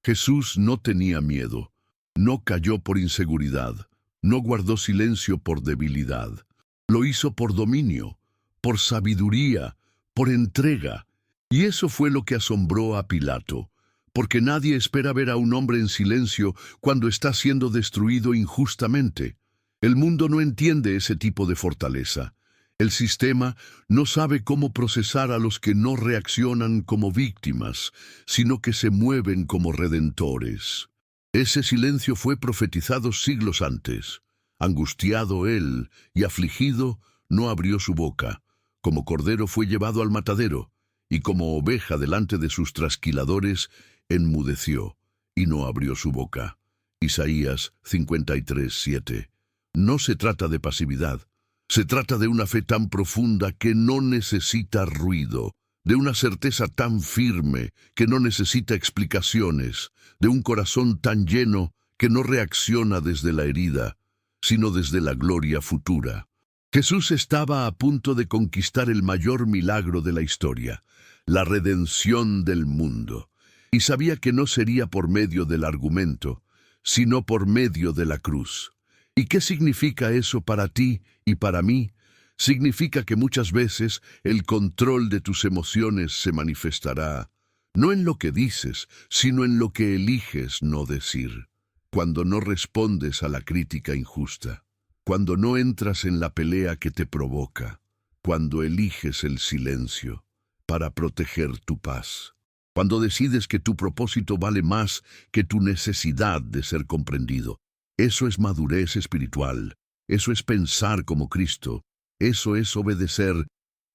Jesús no tenía miedo, no cayó por inseguridad, no guardó silencio por debilidad. Lo hizo por dominio, por sabiduría, por entrega. Y eso fue lo que asombró a Pilato, porque nadie espera ver a un hombre en silencio cuando está siendo destruido injustamente. El mundo no entiende ese tipo de fortaleza. El sistema no sabe cómo procesar a los que no reaccionan como víctimas, sino que se mueven como redentores. Ese silencio fue profetizado siglos antes. Angustiado él y afligido, no abrió su boca. Como cordero fue llevado al matadero, y como oveja delante de sus trasquiladores, enmudeció, y no abrió su boca. Isaías 53:7. No se trata de pasividad. Se trata de una fe tan profunda que no necesita ruido, de una certeza tan firme que no necesita explicaciones, de un corazón tan lleno que no reacciona desde la herida, sino desde la gloria futura. Jesús estaba a punto de conquistar el mayor milagro de la historia, la redención del mundo, y sabía que no sería por medio del argumento, sino por medio de la cruz. ¿Y qué significa eso para ti y para mí? Significa que muchas veces el control de tus emociones se manifestará, no en lo que dices, sino en lo que eliges no decir. Cuando no respondes a la crítica injusta, cuando no entras en la pelea que te provoca, cuando eliges el silencio para proteger tu paz, cuando decides que tu propósito vale más que tu necesidad de ser comprendido. Eso es madurez espiritual, eso es pensar como Cristo, eso es obedecer,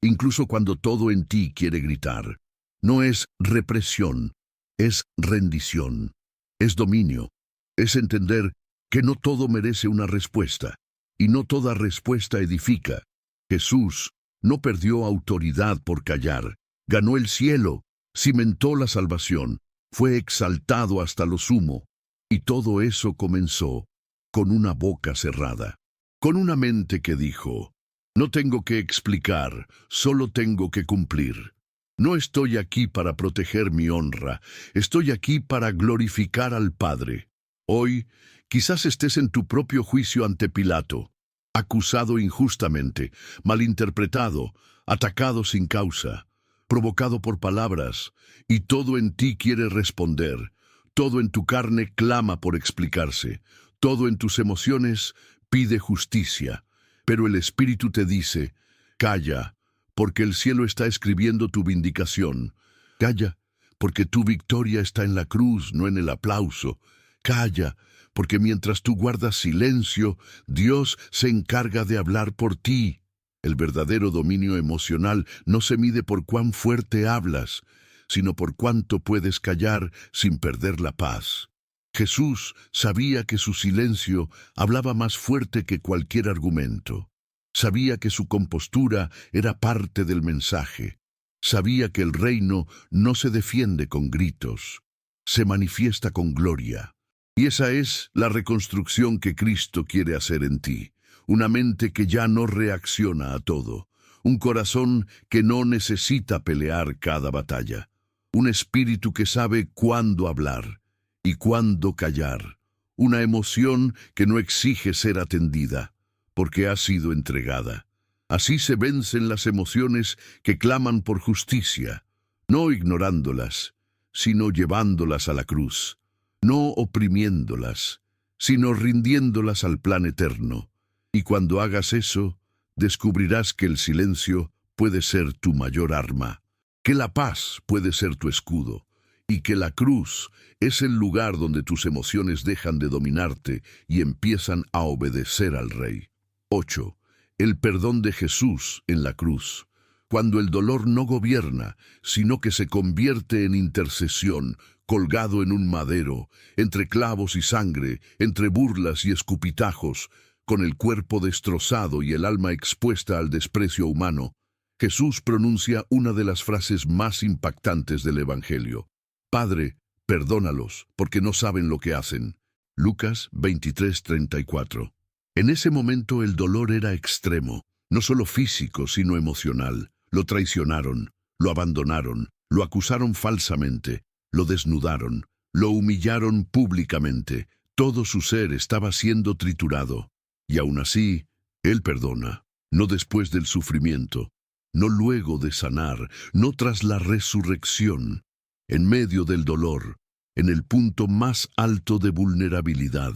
incluso cuando todo en ti quiere gritar. No es represión, es rendición, es dominio, es entender que no todo merece una respuesta, y no toda respuesta edifica. Jesús no perdió autoridad por callar, ganó el cielo, cimentó la salvación, fue exaltado hasta lo sumo, y todo eso comenzó con una boca cerrada, con una mente que dijo, no tengo que explicar, solo tengo que cumplir. No estoy aquí para proteger mi honra, estoy aquí para glorificar al Padre. Hoy, quizás estés en tu propio juicio ante Pilato, acusado injustamente, malinterpretado, atacado sin causa, provocado por palabras, y todo en ti quiere responder, todo en tu carne clama por explicarse, todo en tus emociones pide justicia, pero el Espíritu te dice, calla, porque el cielo está escribiendo tu vindicación. Calla, porque tu victoria está en la cruz, no en el aplauso. Calla, porque mientras tú guardas silencio, Dios se encarga de hablar por ti. El verdadero dominio emocional no se mide por cuán fuerte hablas, sino por cuánto puedes callar sin perder la paz. Jesús sabía que su silencio hablaba más fuerte que cualquier argumento. Sabía que su compostura era parte del mensaje. Sabía que el reino no se defiende con gritos, se manifiesta con gloria. Y esa es la reconstrucción que Cristo quiere hacer en ti. Una mente que ya no reacciona a todo. Un corazón que no necesita pelear cada batalla. Un espíritu que sabe cuándo hablar y cuándo callar. Una emoción que no exige ser atendida, porque ha sido entregada. Así se vencen las emociones que claman por justicia, no ignorándolas, sino llevándolas a la cruz, no oprimiéndolas, sino rindiéndolas al plan eterno. Y cuando hagas eso, descubrirás que el silencio puede ser tu mayor arma, que la paz puede ser tu escudo, y que la cruz es el lugar donde tus emociones dejan de dominarte y empiezan a obedecer al Rey. 8. El perdón de Jesús en la cruz. Cuando el dolor no gobierna, sino que se convierte en intercesión, colgado en un madero, entre clavos y sangre, entre burlas y escupitajos, con el cuerpo destrozado y el alma expuesta al desprecio humano, Jesús pronuncia una de las frases más impactantes del Evangelio. Padre, perdónalos, porque no saben lo que hacen. Lucas 23:34. En ese momento el dolor era extremo, no solo físico, sino emocional. Lo traicionaron, lo abandonaron, lo acusaron falsamente, lo desnudaron, lo humillaron públicamente. Todo su ser estaba siendo triturado. Y aún así, Él perdona, no después del sufrimiento, no luego de sanar, no tras la resurrección, en medio del dolor, en el punto más alto de vulnerabilidad.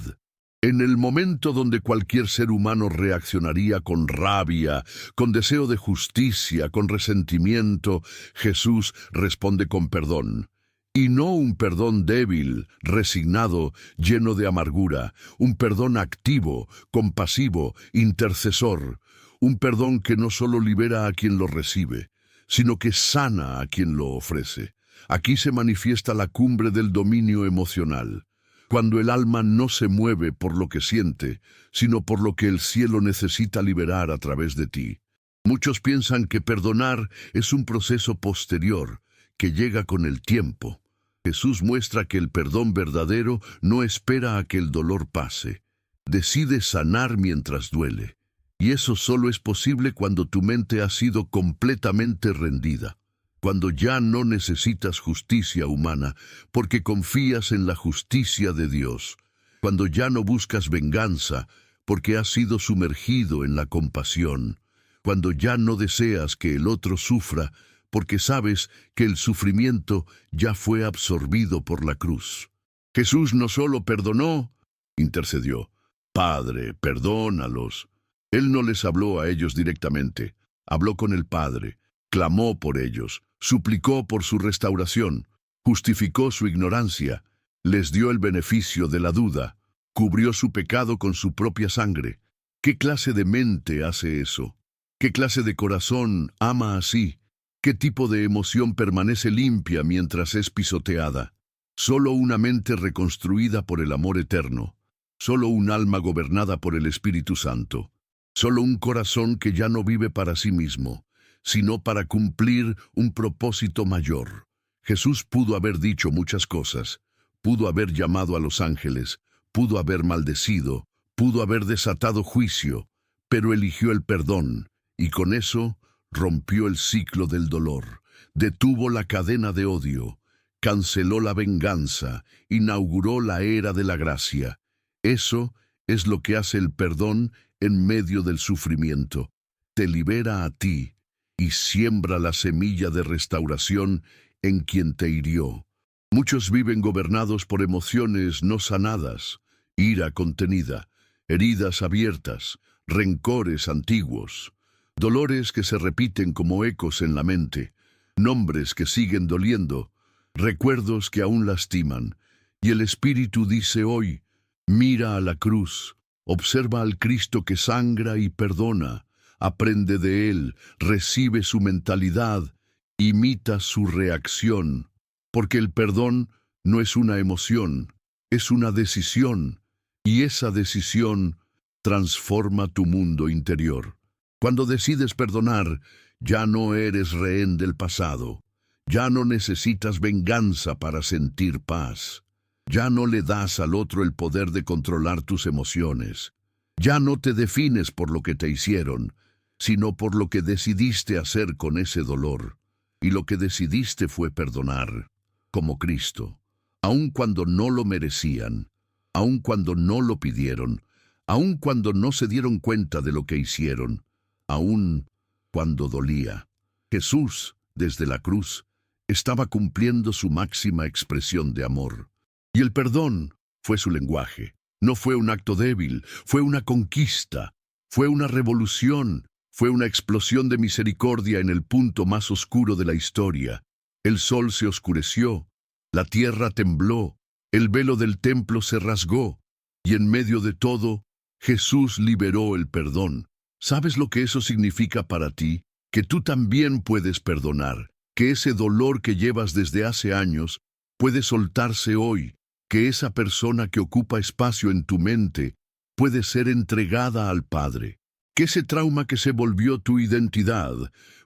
En el momento donde cualquier ser humano reaccionaría con rabia, con deseo de justicia, con resentimiento, Jesús responde con perdón. Y no un perdón débil, resignado, lleno de amargura, un perdón activo, compasivo, intercesor, un perdón que no solo libera a quien lo recibe, sino que sana a quien lo ofrece. Aquí se manifiesta la cumbre del dominio emocional, cuando el alma no se mueve por lo que siente, sino por lo que el cielo necesita liberar a través de ti. Muchos piensan que perdonar es un proceso posterior, que llega con el tiempo. Jesús muestra que el perdón verdadero no espera a que el dolor pase. Decide sanar mientras duele. Y eso solo es posible cuando tu mente ha sido completamente rendida. Cuando ya no necesitas justicia humana, porque confías en la justicia de Dios. Cuando ya no buscas venganza, porque has sido sumergido en la compasión. Cuando ya no deseas que el otro sufra, porque sabes que el sufrimiento ya fue absorbido por la cruz. Jesús no solo perdonó, intercedió. Padre, perdónalos. Él no les habló a ellos directamente, habló con el Padre, clamó por ellos, suplicó por su restauración, justificó su ignorancia, les dio el beneficio de la duda, cubrió su pecado con su propia sangre. ¿Qué clase de mente hace eso? ¿Qué clase de corazón ama así? ¿Qué tipo de emoción permanece limpia mientras es pisoteada? Solo una mente reconstruida por el amor eterno. Solo un alma gobernada por el Espíritu Santo. Solo un corazón que ya no vive para sí mismo, sino para cumplir un propósito mayor. Jesús pudo haber dicho muchas cosas. Pudo haber llamado a los ángeles. Pudo haber maldecido. Pudo haber desatado juicio. Pero eligió el perdón, y con eso rompió el ciclo del dolor, detuvo la cadena de odio, canceló la venganza, inauguró la era de la gracia. Eso es lo que hace el perdón en medio del sufrimiento. Te libera a ti y siembra la semilla de restauración en quien te hirió. Muchos viven gobernados por emociones no sanadas, ira contenida, heridas abiertas, rencores antiguos. Dolores que se repiten como ecos en la mente, nombres que siguen doliendo, recuerdos que aún lastiman. Y el Espíritu dice hoy, mira a la cruz, observa al Cristo que sangra y perdona, aprende de Él, recibe su mentalidad, imita su reacción, porque el perdón no es una emoción, es una decisión, y esa decisión transforma tu mundo interior. Cuando decides perdonar, ya no eres rehén del pasado. Ya no necesitas venganza para sentir paz. Ya no le das al otro el poder de controlar tus emociones. Ya no te defines por lo que te hicieron, sino por lo que decidiste hacer con ese dolor. Y lo que decidiste fue perdonar, como Cristo. Aun cuando no lo merecían, aun cuando no lo pidieron, aun cuando no se dieron cuenta de lo que hicieron, aun cuando dolía. Jesús, desde la cruz, estaba cumpliendo su máxima expresión de amor. Y el perdón fue su lenguaje. No fue un acto débil, fue una conquista, fue una revolución, fue una explosión de misericordia en el punto más oscuro de la historia. El sol se oscureció, la tierra tembló, el velo del templo se rasgó, y en medio de todo, Jesús liberó el perdón. ¿Sabes lo que eso significa para ti? Que tú también puedes perdonar, que ese dolor que llevas desde hace años puede soltarse hoy, que esa persona que ocupa espacio en tu mente puede ser entregada al Padre, que ese trauma que se volvió tu identidad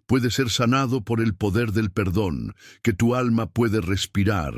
puede ser sanado por el poder del perdón, que tu alma puede respirar,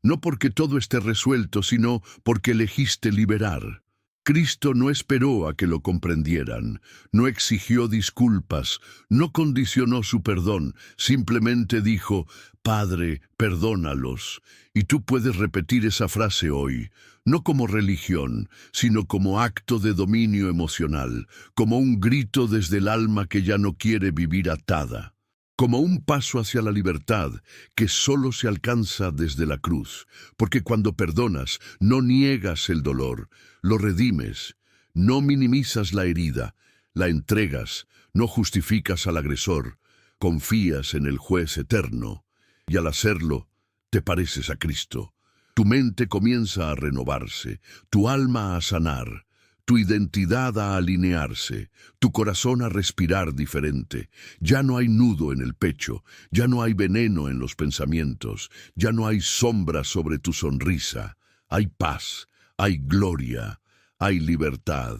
no porque todo esté resuelto, sino porque elegiste liberar. Cristo no esperó a que lo comprendieran, no exigió disculpas, no condicionó su perdón, simplemente dijo, Padre, perdónalos. Y tú puedes repetir esa frase hoy, no como religión, sino como acto de dominio emocional, como un grito desde el alma que ya no quiere vivir atada. como un paso hacia la libertad que solo se alcanza desde la cruz, porque cuando perdonas, no niegas el dolor, lo redimes, no minimizas la herida, la entregas, no justificas al agresor, confías en el juez eterno, y al hacerlo, te pareces a Cristo. Tu mente comienza a renovarse, tu alma a sanar, tu identidad a alinearse, tu corazón a respirar diferente. Ya no hay nudo en el pecho, ya no hay veneno en los pensamientos, ya no hay sombra sobre tu sonrisa. Hay paz, hay gloria, hay libertad.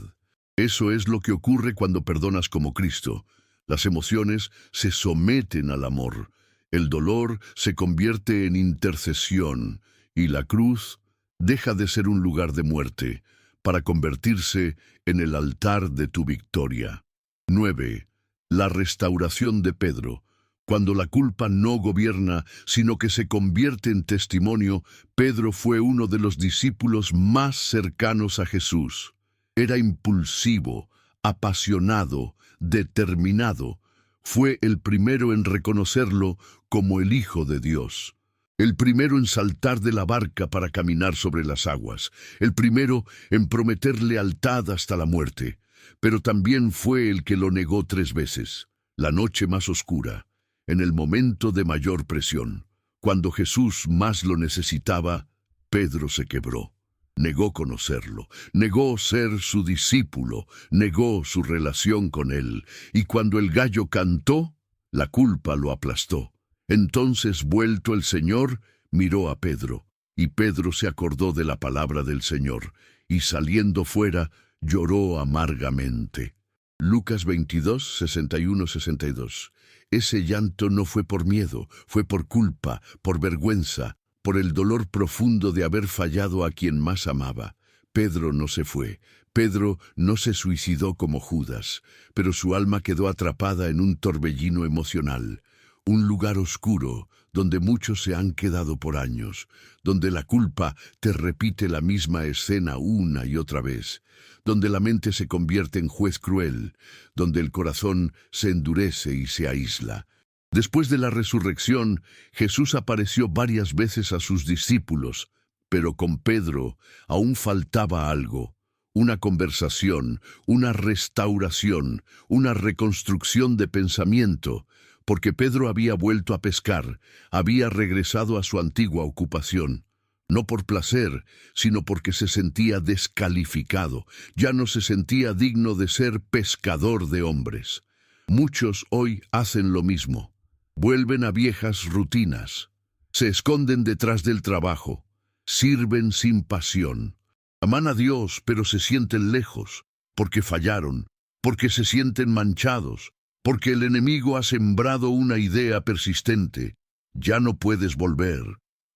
Eso es lo que ocurre cuando perdonas como Cristo. Las emociones se someten al amor, el dolor se convierte en intercesión y la cruz deja de ser un lugar de muerte para convertirse en el altar de tu victoria. 9. La restauración de Pedro. Cuando la culpa no gobierna, sino que se convierte en testimonio, Pedro fue uno de los discípulos más cercanos a Jesús. Era impulsivo, apasionado, determinado. Fue el primero en reconocerlo como el Hijo de Dios. El primero en saltar de la barca para caminar sobre las aguas. El primero en prometer lealtad hasta la muerte. Pero también fue el que lo negó 3 veces. La noche más oscura, en el momento de mayor presión. Cuando Jesús más lo necesitaba, Pedro se quebró. Negó conocerlo, negó ser su discípulo, negó su relación con él. Y cuando el gallo cantó, la culpa lo aplastó. Entonces, vuelto el Señor, miró a Pedro, y Pedro se acordó de la palabra del Señor, y saliendo fuera, lloró amargamente. Lucas 22, 61-62. Ese llanto no fue por miedo, fue por culpa, por vergüenza, por el dolor profundo de haber fallado a quien más amaba. Pedro no se fue, Pedro no se suicidó como Judas, pero su alma quedó atrapada en un torbellino emocional. Un lugar oscuro, donde muchos se han quedado por años, donde la culpa te repite la misma escena una y otra vez, donde la mente se convierte en juez cruel, donde el corazón se endurece y se aísla. Después de la resurrección, Jesús apareció varias veces a sus discípulos, pero con Pedro aún faltaba algo. Una conversación, una restauración, una reconstrucción de pensamiento, porque Pedro había vuelto a pescar, había regresado a su antigua ocupación. No por placer, sino porque se sentía descalificado, ya no se sentía digno de ser pescador de hombres. Muchos hoy hacen lo mismo. Vuelven a viejas rutinas, se esconden detrás del trabajo, sirven sin pasión. Aman a Dios, pero se sienten lejos, porque fallaron, porque se sienten manchados, porque el enemigo ha sembrado una idea persistente. Ya no puedes volver.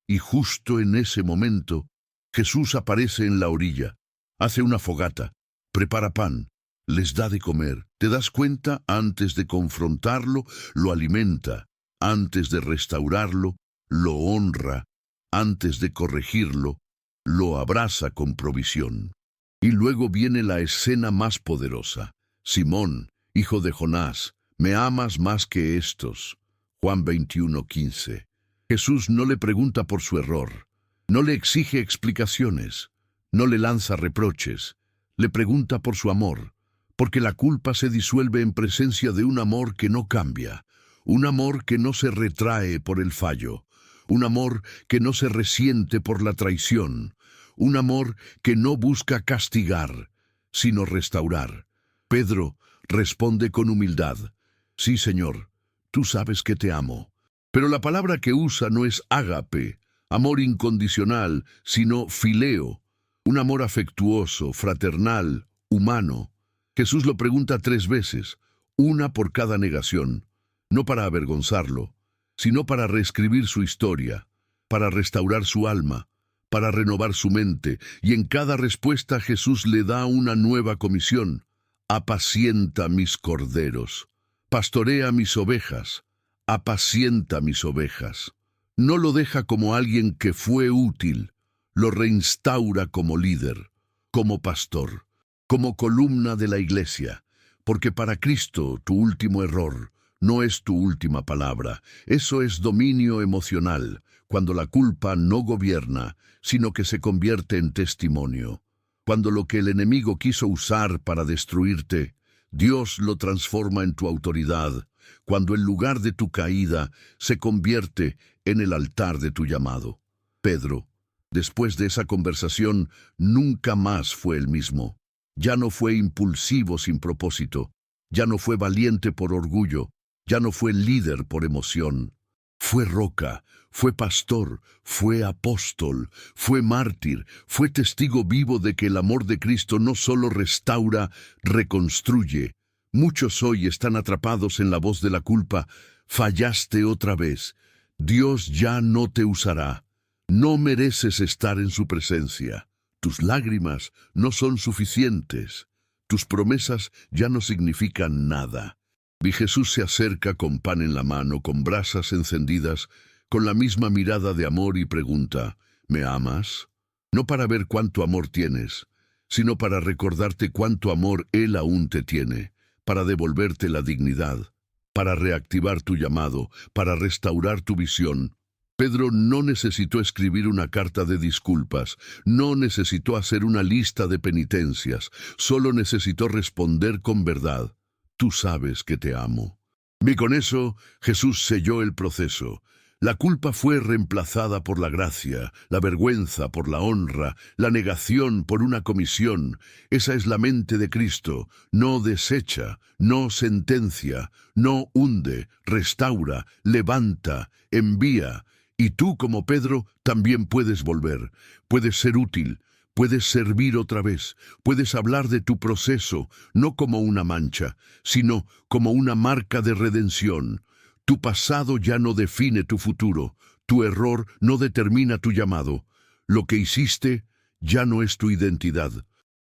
Y justo en ese momento, Jesús aparece en la orilla, hace una fogata, prepara pan, les da de comer. ¿Te das cuenta? Antes de confrontarlo, lo alimenta. Antes de restaurarlo, lo honra. Antes de corregirlo, lo abraza con provisión. Y luego viene la escena más poderosa. Simón, hijo de Jonás, ¿me amas más que estos? Juan 21:15. Jesús no le pregunta por su error, no le exige explicaciones, no le lanza reproches, le pregunta por su amor, porque la culpa se disuelve en presencia de un amor que no cambia, un amor que no se retrae por el fallo, un amor que no se resiente por la traición, un amor que no busca castigar, sino restaurar. Pedro responde con humildad: sí, Señor, tú sabes que te amo. Pero la palabra que usa no es ágape, amor incondicional, sino fileo, un amor afectuoso, fraternal, humano. Jesús lo pregunta 3 veces, una por cada negación, no para avergonzarlo, sino para reescribir su historia, para restaurar su alma, para renovar su mente, y en cada respuesta Jesús le da una nueva comisión: apacienta mis corderos, pastorea mis ovejas, apacienta mis ovejas. No lo deja como alguien que fue útil, lo reinstaura como líder, como pastor, como columna de la iglesia, porque para Cristo tu último error no es tu última palabra. Eso es dominio emocional, cuando la culpa no gobierna, sino que se convierte en testimonio. Cuando lo que el enemigo quiso usar para destruirte, Dios lo transforma en tu autoridad, cuando el lugar de tu caída se convierte en el altar de tu llamado. Pedro, después de esa conversación, nunca más fue el mismo. Ya no fue impulsivo sin propósito, ya no fue valiente por orgullo, ya no fue líder por emoción. Fue roca, fue pastor, fue apóstol, fue mártir, fue testigo vivo de que el amor de Cristo no solo restaura, reconstruye. Muchos hoy están atrapados en la voz de la culpa. Fallaste otra vez. Dios ya no te usará. No mereces estar en su presencia. Tus lágrimas no son suficientes. Tus promesas ya no significan nada. Vi Jesús se acerca con pan en la mano, con brasas encendidas, con la misma mirada de amor y pregunta, ¿me amas? No para ver cuánto amor tienes, sino para recordarte cuánto amor Él aún te tiene, para devolverte la dignidad, para reactivar tu llamado, para restaurar tu visión. Pedro no necesitó escribir una carta de disculpas, no necesitó hacer una lista de penitencias, solo necesitó responder con verdad. Tú sabes que te amo. Y con eso, Jesús selló el proceso. La culpa fue reemplazada por la gracia, la vergüenza por la honra, la negación por una comisión. Esa es la mente de Cristo. No desecha, no sentencia, no hunde, restaura, levanta, envía. Y tú, como Pedro, también puedes volver. Puedes ser útil. Puedes servir otra vez, puedes hablar de tu proceso, no como una mancha, sino como una marca de redención. Tu pasado ya no define tu futuro, tu error no determina tu llamado. Lo que hiciste ya no es tu identidad.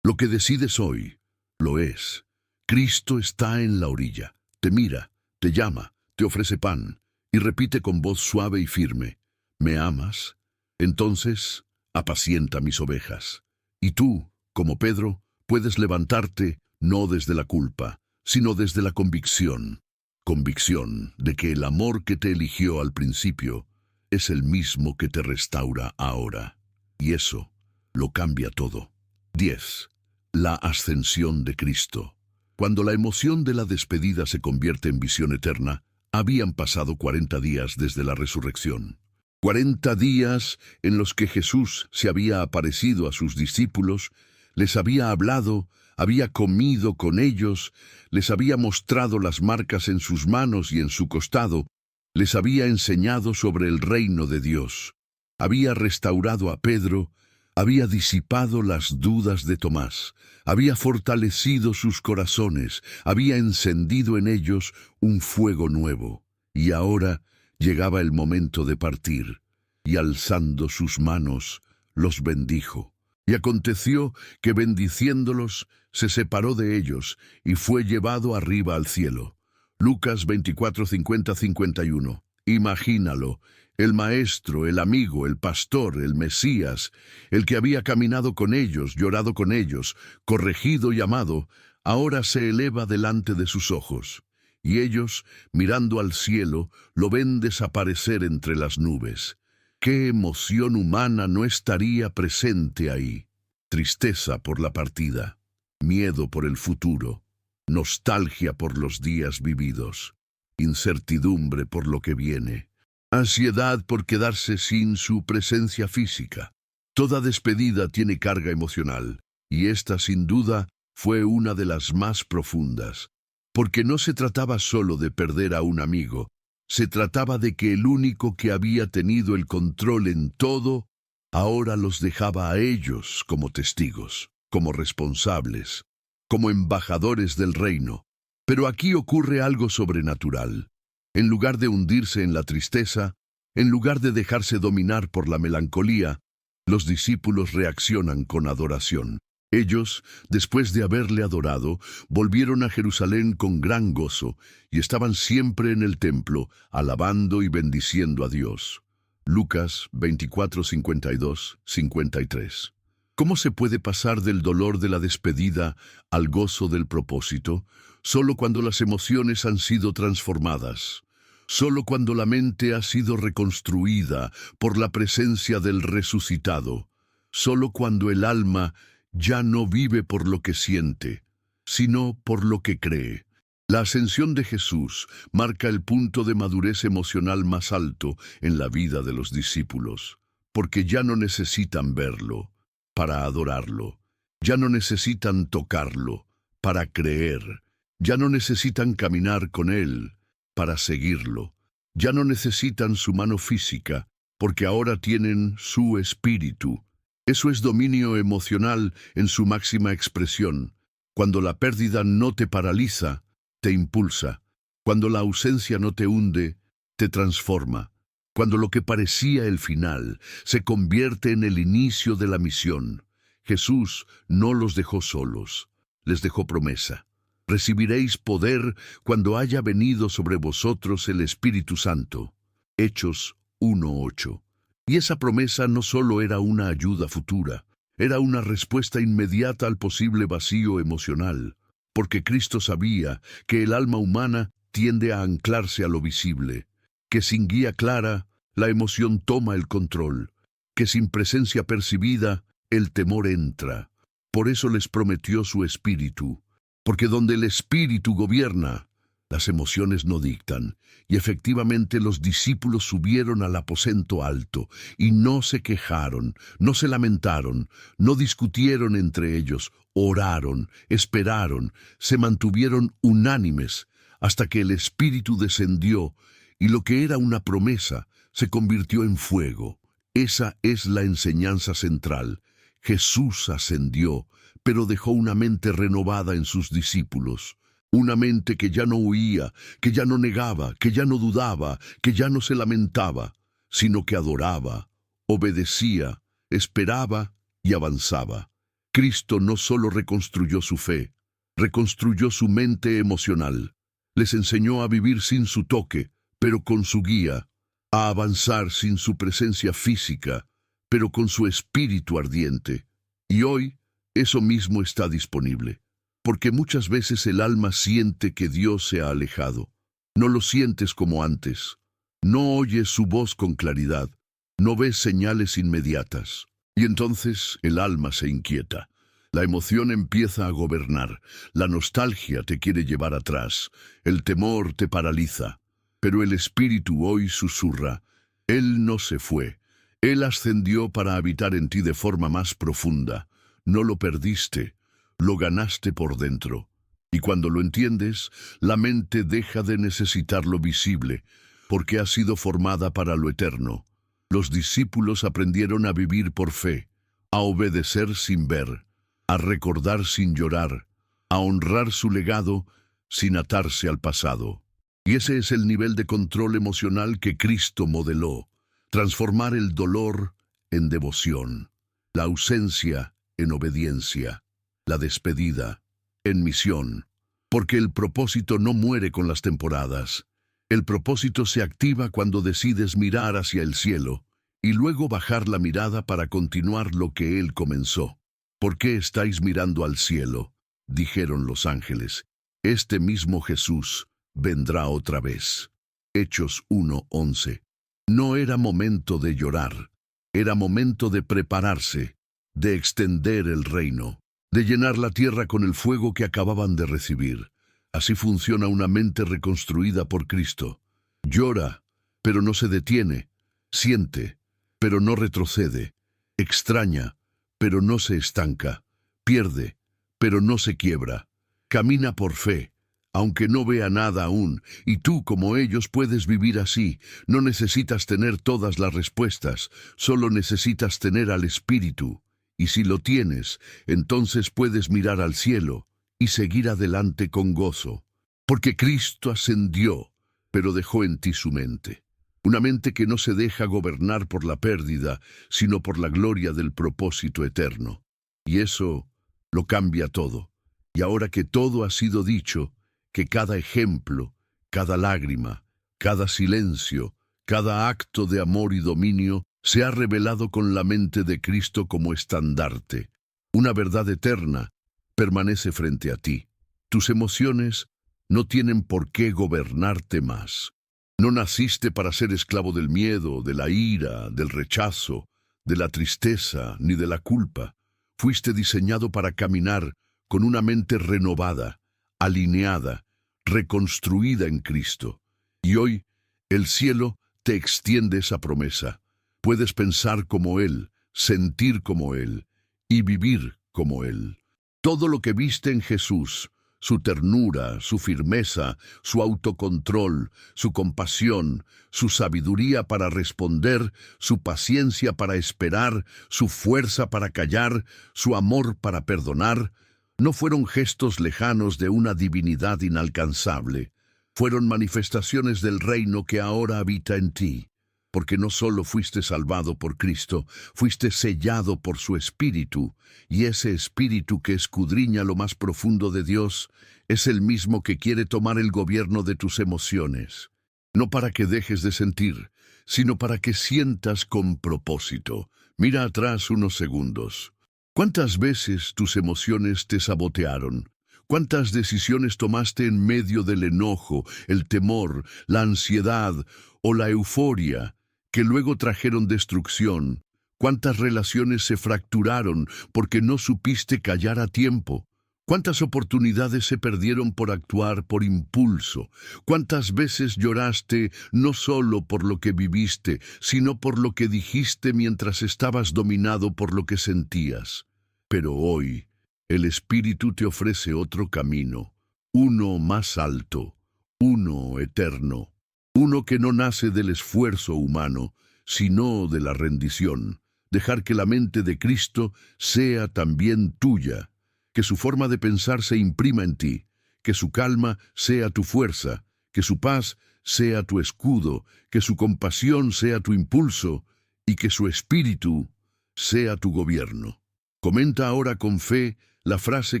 Lo que decides hoy, lo es. Cristo está en la orilla, te mira, te llama, te ofrece pan, y repite con voz suave y firme, ¿me amas? Entonces, apacienta mis ovejas. Y tú, como Pedro, puedes levantarte no desde la culpa, sino desde la convicción. Convicción de que el amor que te eligió al principio es el mismo que te restaura ahora. Y eso lo cambia todo. 10. La ascensión de Cristo. Cuando la emoción de la despedida se convierte en visión eterna, habían pasado 40 días desde la resurrección. 40 días en los que Jesús se había aparecido a sus discípulos, les había hablado, había comido con ellos, les había mostrado las marcas en sus manos y en su costado, les había enseñado sobre el reino de Dios, había restaurado a Pedro, había disipado las dudas de Tomás, había fortalecido sus corazones, había encendido en ellos un fuego nuevo, y ahora llegaba el momento de partir, y alzando sus manos, los bendijo. Y aconteció que bendiciéndolos, se separó de ellos, y fue llevado arriba al cielo. Lucas 24, 50, 51. Imagínalo, el maestro, el amigo, el pastor, el Mesías, el que había caminado con ellos, llorado con ellos, corregido y amado, ahora se eleva delante de sus ojos. Y ellos, mirando al cielo, lo ven desaparecer entre las nubes. ¿Qué emoción humana no estaría presente ahí? Tristeza por la partida, miedo por el futuro, nostalgia por los días vividos, incertidumbre por lo que viene, ansiedad por quedarse sin su presencia física. Toda despedida tiene carga emocional, y esta sin duda fue una de las más profundas. Porque no se trataba solo de perder a un amigo, se trataba de que el único que había tenido el control en todo, ahora los dejaba a ellos como testigos, como responsables, como embajadores del reino. Pero aquí ocurre algo sobrenatural. En lugar de hundirse en la tristeza, en lugar de dejarse dominar por la melancolía, los discípulos reaccionan con adoración. Ellos, después de haberle adorado, volvieron a Jerusalén con gran gozo y estaban siempre en el templo, alabando y bendiciendo a Dios. Lucas 24, 52, 53. ¿Cómo se puede pasar del dolor de la despedida al gozo del propósito? Solo cuando las emociones han sido transformadas. Solo cuando la mente ha sido reconstruida por la presencia del resucitado. Solo cuando el alma ya no vive por lo que siente, sino por lo que cree. La ascensión de Jesús marca el punto de madurez emocional más alto en la vida de los discípulos, porque ya no necesitan verlo para adorarlo, ya no necesitan tocarlo para creer, ya no necesitan caminar con él para seguirlo, ya no necesitan su mano física, porque ahora tienen su espíritu. Eso es dominio emocional en su máxima expresión. Cuando la pérdida no te paraliza, te impulsa. Cuando la ausencia no te hunde, te transforma. Cuando lo que parecía el final se convierte en el inicio de la misión. Jesús no los dejó solos, les dejó promesa. Recibiréis poder cuando haya venido sobre vosotros el Espíritu Santo. Hechos 1:8. Y esa promesa no solo era una ayuda futura, era una respuesta inmediata al posible vacío emocional, porque Cristo sabía que el alma humana tiende a anclarse a lo visible, que sin guía clara, la emoción toma el control, que sin presencia percibida, el temor entra. Por eso les prometió su espíritu, porque donde el espíritu gobierna, las emociones no dictan. Y efectivamente los discípulos subieron al aposento alto, y no se quejaron, no se lamentaron, no discutieron entre ellos, oraron, esperaron, se mantuvieron unánimes, hasta que el Espíritu descendió, y lo que era una promesa se convirtió en fuego. Esa es la enseñanza central. Jesús ascendió, pero dejó una mente renovada en sus discípulos. Una mente que ya no huía, que ya no negaba, que ya no dudaba, que ya no se lamentaba, sino que adoraba, obedecía, esperaba y avanzaba. Cristo no solo reconstruyó su fe, reconstruyó su mente emocional. Les enseñó a vivir sin su toque, pero con su guía, a avanzar sin su presencia física, pero con su espíritu ardiente. Y hoy, eso mismo está disponible. Porque muchas veces el alma siente que Dios se ha alejado. No lo sientes como antes. No oyes su voz con claridad. No ves señales inmediatas. Y entonces el alma se inquieta. La emoción empieza a gobernar. La nostalgia te quiere llevar atrás. El temor te paraliza. Pero el espíritu hoy susurra. Él no se fue. Él ascendió para habitar en ti de forma más profunda. No lo perdiste. Lo ganaste por dentro. Y cuando lo entiendes, la mente deja de necesitar lo visible, porque ha sido formada para lo eterno. Los discípulos aprendieron a vivir por fe, a obedecer sin ver, a recordar sin llorar, a honrar su legado sin atarse al pasado. Y ese es el nivel de control emocional que Cristo modeló: transformar el dolor en devoción, la ausencia en obediencia, la despedida en misión, porque el propósito no muere con las temporadas. El propósito se activa cuando decides mirar hacia el cielo y luego bajar la mirada para continuar lo que Él comenzó. ¿Por qué estáis mirando al cielo?, dijeron los ángeles. Este mismo Jesús vendrá otra vez. Hechos 1:11. No era momento de llorar, era momento de prepararse, de extender el reino, de llenar la tierra con el fuego que acababan de recibir. Así funciona una mente reconstruida por Cristo. Llora, pero no se detiene. Siente, pero no retrocede. Extraña, pero no se estanca. Pierde, pero no se quiebra. Camina por fe, aunque no vea nada aún, y tú, como ellos, puedes vivir así. No necesitas tener todas las respuestas, solo necesitas tener al Espíritu. Y si lo tienes, entonces puedes mirar al cielo y seguir adelante con gozo. Porque Cristo ascendió, pero dejó en ti su mente. Una mente que no se deja gobernar por la pérdida, sino por la gloria del propósito eterno. Y eso lo cambia todo. Y ahora que todo ha sido dicho, que cada ejemplo, cada lágrima, cada silencio, cada acto de amor y dominio Se ha revelado con la mente de Cristo como estandarte. Una verdad eterna permanece frente a ti. Tus emociones no tienen por qué gobernarte más. No naciste para ser esclavo del miedo, de la ira, del rechazo, de la tristeza, ni de la culpa. Fuiste diseñado para caminar con una mente renovada, alineada, reconstruida en Cristo. Y hoy, el cielo te extiende esa promesa. Puedes pensar como Él, sentir como Él y vivir como Él. Todo lo que viste en Jesús, su ternura, su firmeza, su autocontrol, su compasión, su sabiduría para responder, su paciencia para esperar, su fuerza para callar, su amor para perdonar, no fueron gestos lejanos de una divinidad inalcanzable. Fueron manifestaciones del reino que ahora habita en ti. Porque no solo fuiste salvado por Cristo, fuiste sellado por su Espíritu, y ese Espíritu que escudriña lo más profundo de Dios es el mismo que quiere tomar el gobierno de tus emociones. No para que dejes de sentir, sino para que sientas con propósito. Mira atrás unos segundos. ¿Cuántas veces tus emociones te sabotearon? ¿Cuántas decisiones tomaste en medio del enojo, el temor, la ansiedad o la euforia, que luego trajeron destrucción? ¿Cuántas relaciones se fracturaron porque no supiste callar a tiempo? ¿Cuántas oportunidades se perdieron por actuar por impulso? ¿Cuántas veces lloraste no solo por lo que viviste, sino por lo que dijiste mientras estabas dominado por lo que sentías? Pero hoy, el Espíritu te ofrece otro camino, uno más alto, uno eterno. Uno que no nace del esfuerzo humano, sino de la rendición. Dejar que la mente de Cristo sea también tuya, que su forma de pensar se imprima en ti, que su calma sea tu fuerza, que su paz sea tu escudo, que su compasión sea tu impulso y que su espíritu sea tu gobierno. Comenta ahora con fe la frase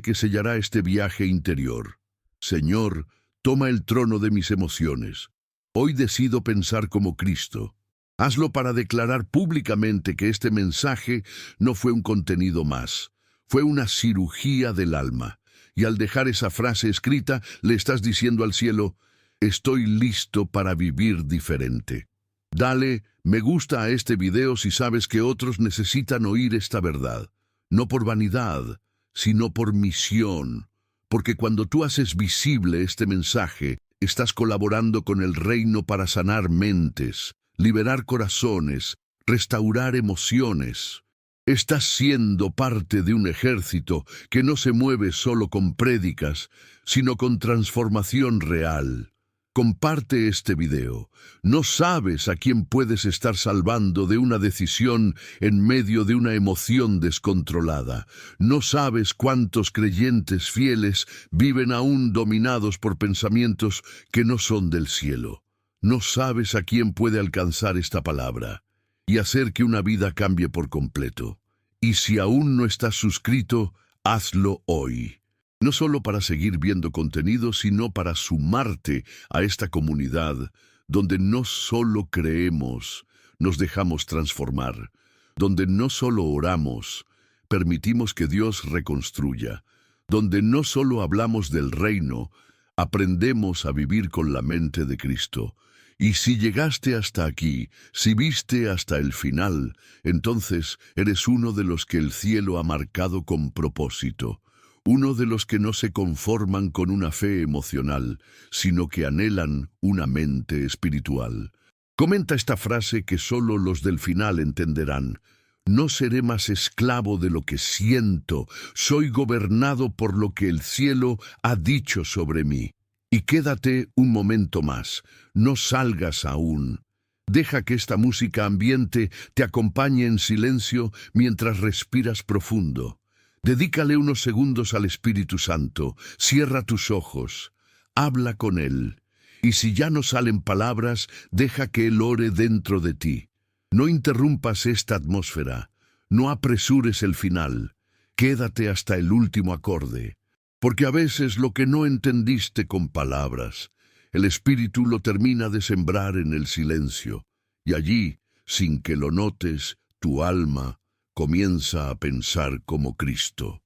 que sellará este viaje interior. Señor, toma el trono de mis emociones. Hoy decido pensar como Cristo. Hazlo para declarar públicamente que este mensaje no fue un contenido más, fue una cirugía del alma. Y al dejar esa frase escrita, le estás diciendo al cielo, estoy listo para vivir diferente. Dale me gusta a este video si sabes que otros necesitan oír esta verdad. No por vanidad, sino por misión. Porque cuando tú haces visible este mensaje, estás colaborando con el reino para sanar mentes, liberar corazones, restaurar emociones. Estás siendo parte de un ejército que no se mueve solo con prédicas, sino con transformación real. Comparte este video. No sabes a quién puedes estar salvando de una decisión en medio de una emoción descontrolada. No sabes cuántos creyentes fieles viven aún dominados por pensamientos que no son del cielo. No sabes a quién puede alcanzar esta palabra y hacer que una vida cambie por completo. Y si aún no estás suscrito, hazlo hoy. No solo para seguir viendo contenido, sino para sumarte a esta comunidad donde no solo creemos, nos dejamos transformar, donde no solo oramos, permitimos que Dios reconstruya, donde no solo hablamos del reino, aprendemos a vivir con la mente de Cristo. Y si llegaste hasta aquí, si viste hasta el final, entonces eres uno de los que el cielo ha marcado con propósito. Uno de los que no se conforman con una fe emocional, sino que anhelan una mente espiritual. Comenta esta frase que solo los del final entenderán. No seré más esclavo de lo que siento, soy gobernado por lo que el cielo ha dicho sobre mí. Y quédate un momento más, no salgas aún. Deja que esta música ambiente te acompañe en silencio mientras respiras profundo. Dedícale unos segundos al Espíritu Santo, cierra tus ojos, habla con Él, y si ya no salen palabras, deja que Él ore dentro de ti. No interrumpas esta atmósfera, no apresures el final, quédate hasta el último acorde, porque a veces lo que no entendiste con palabras, el Espíritu lo termina de sembrar en el silencio, y allí, Sin que lo notes, tu alma comienza a pensar como Cristo.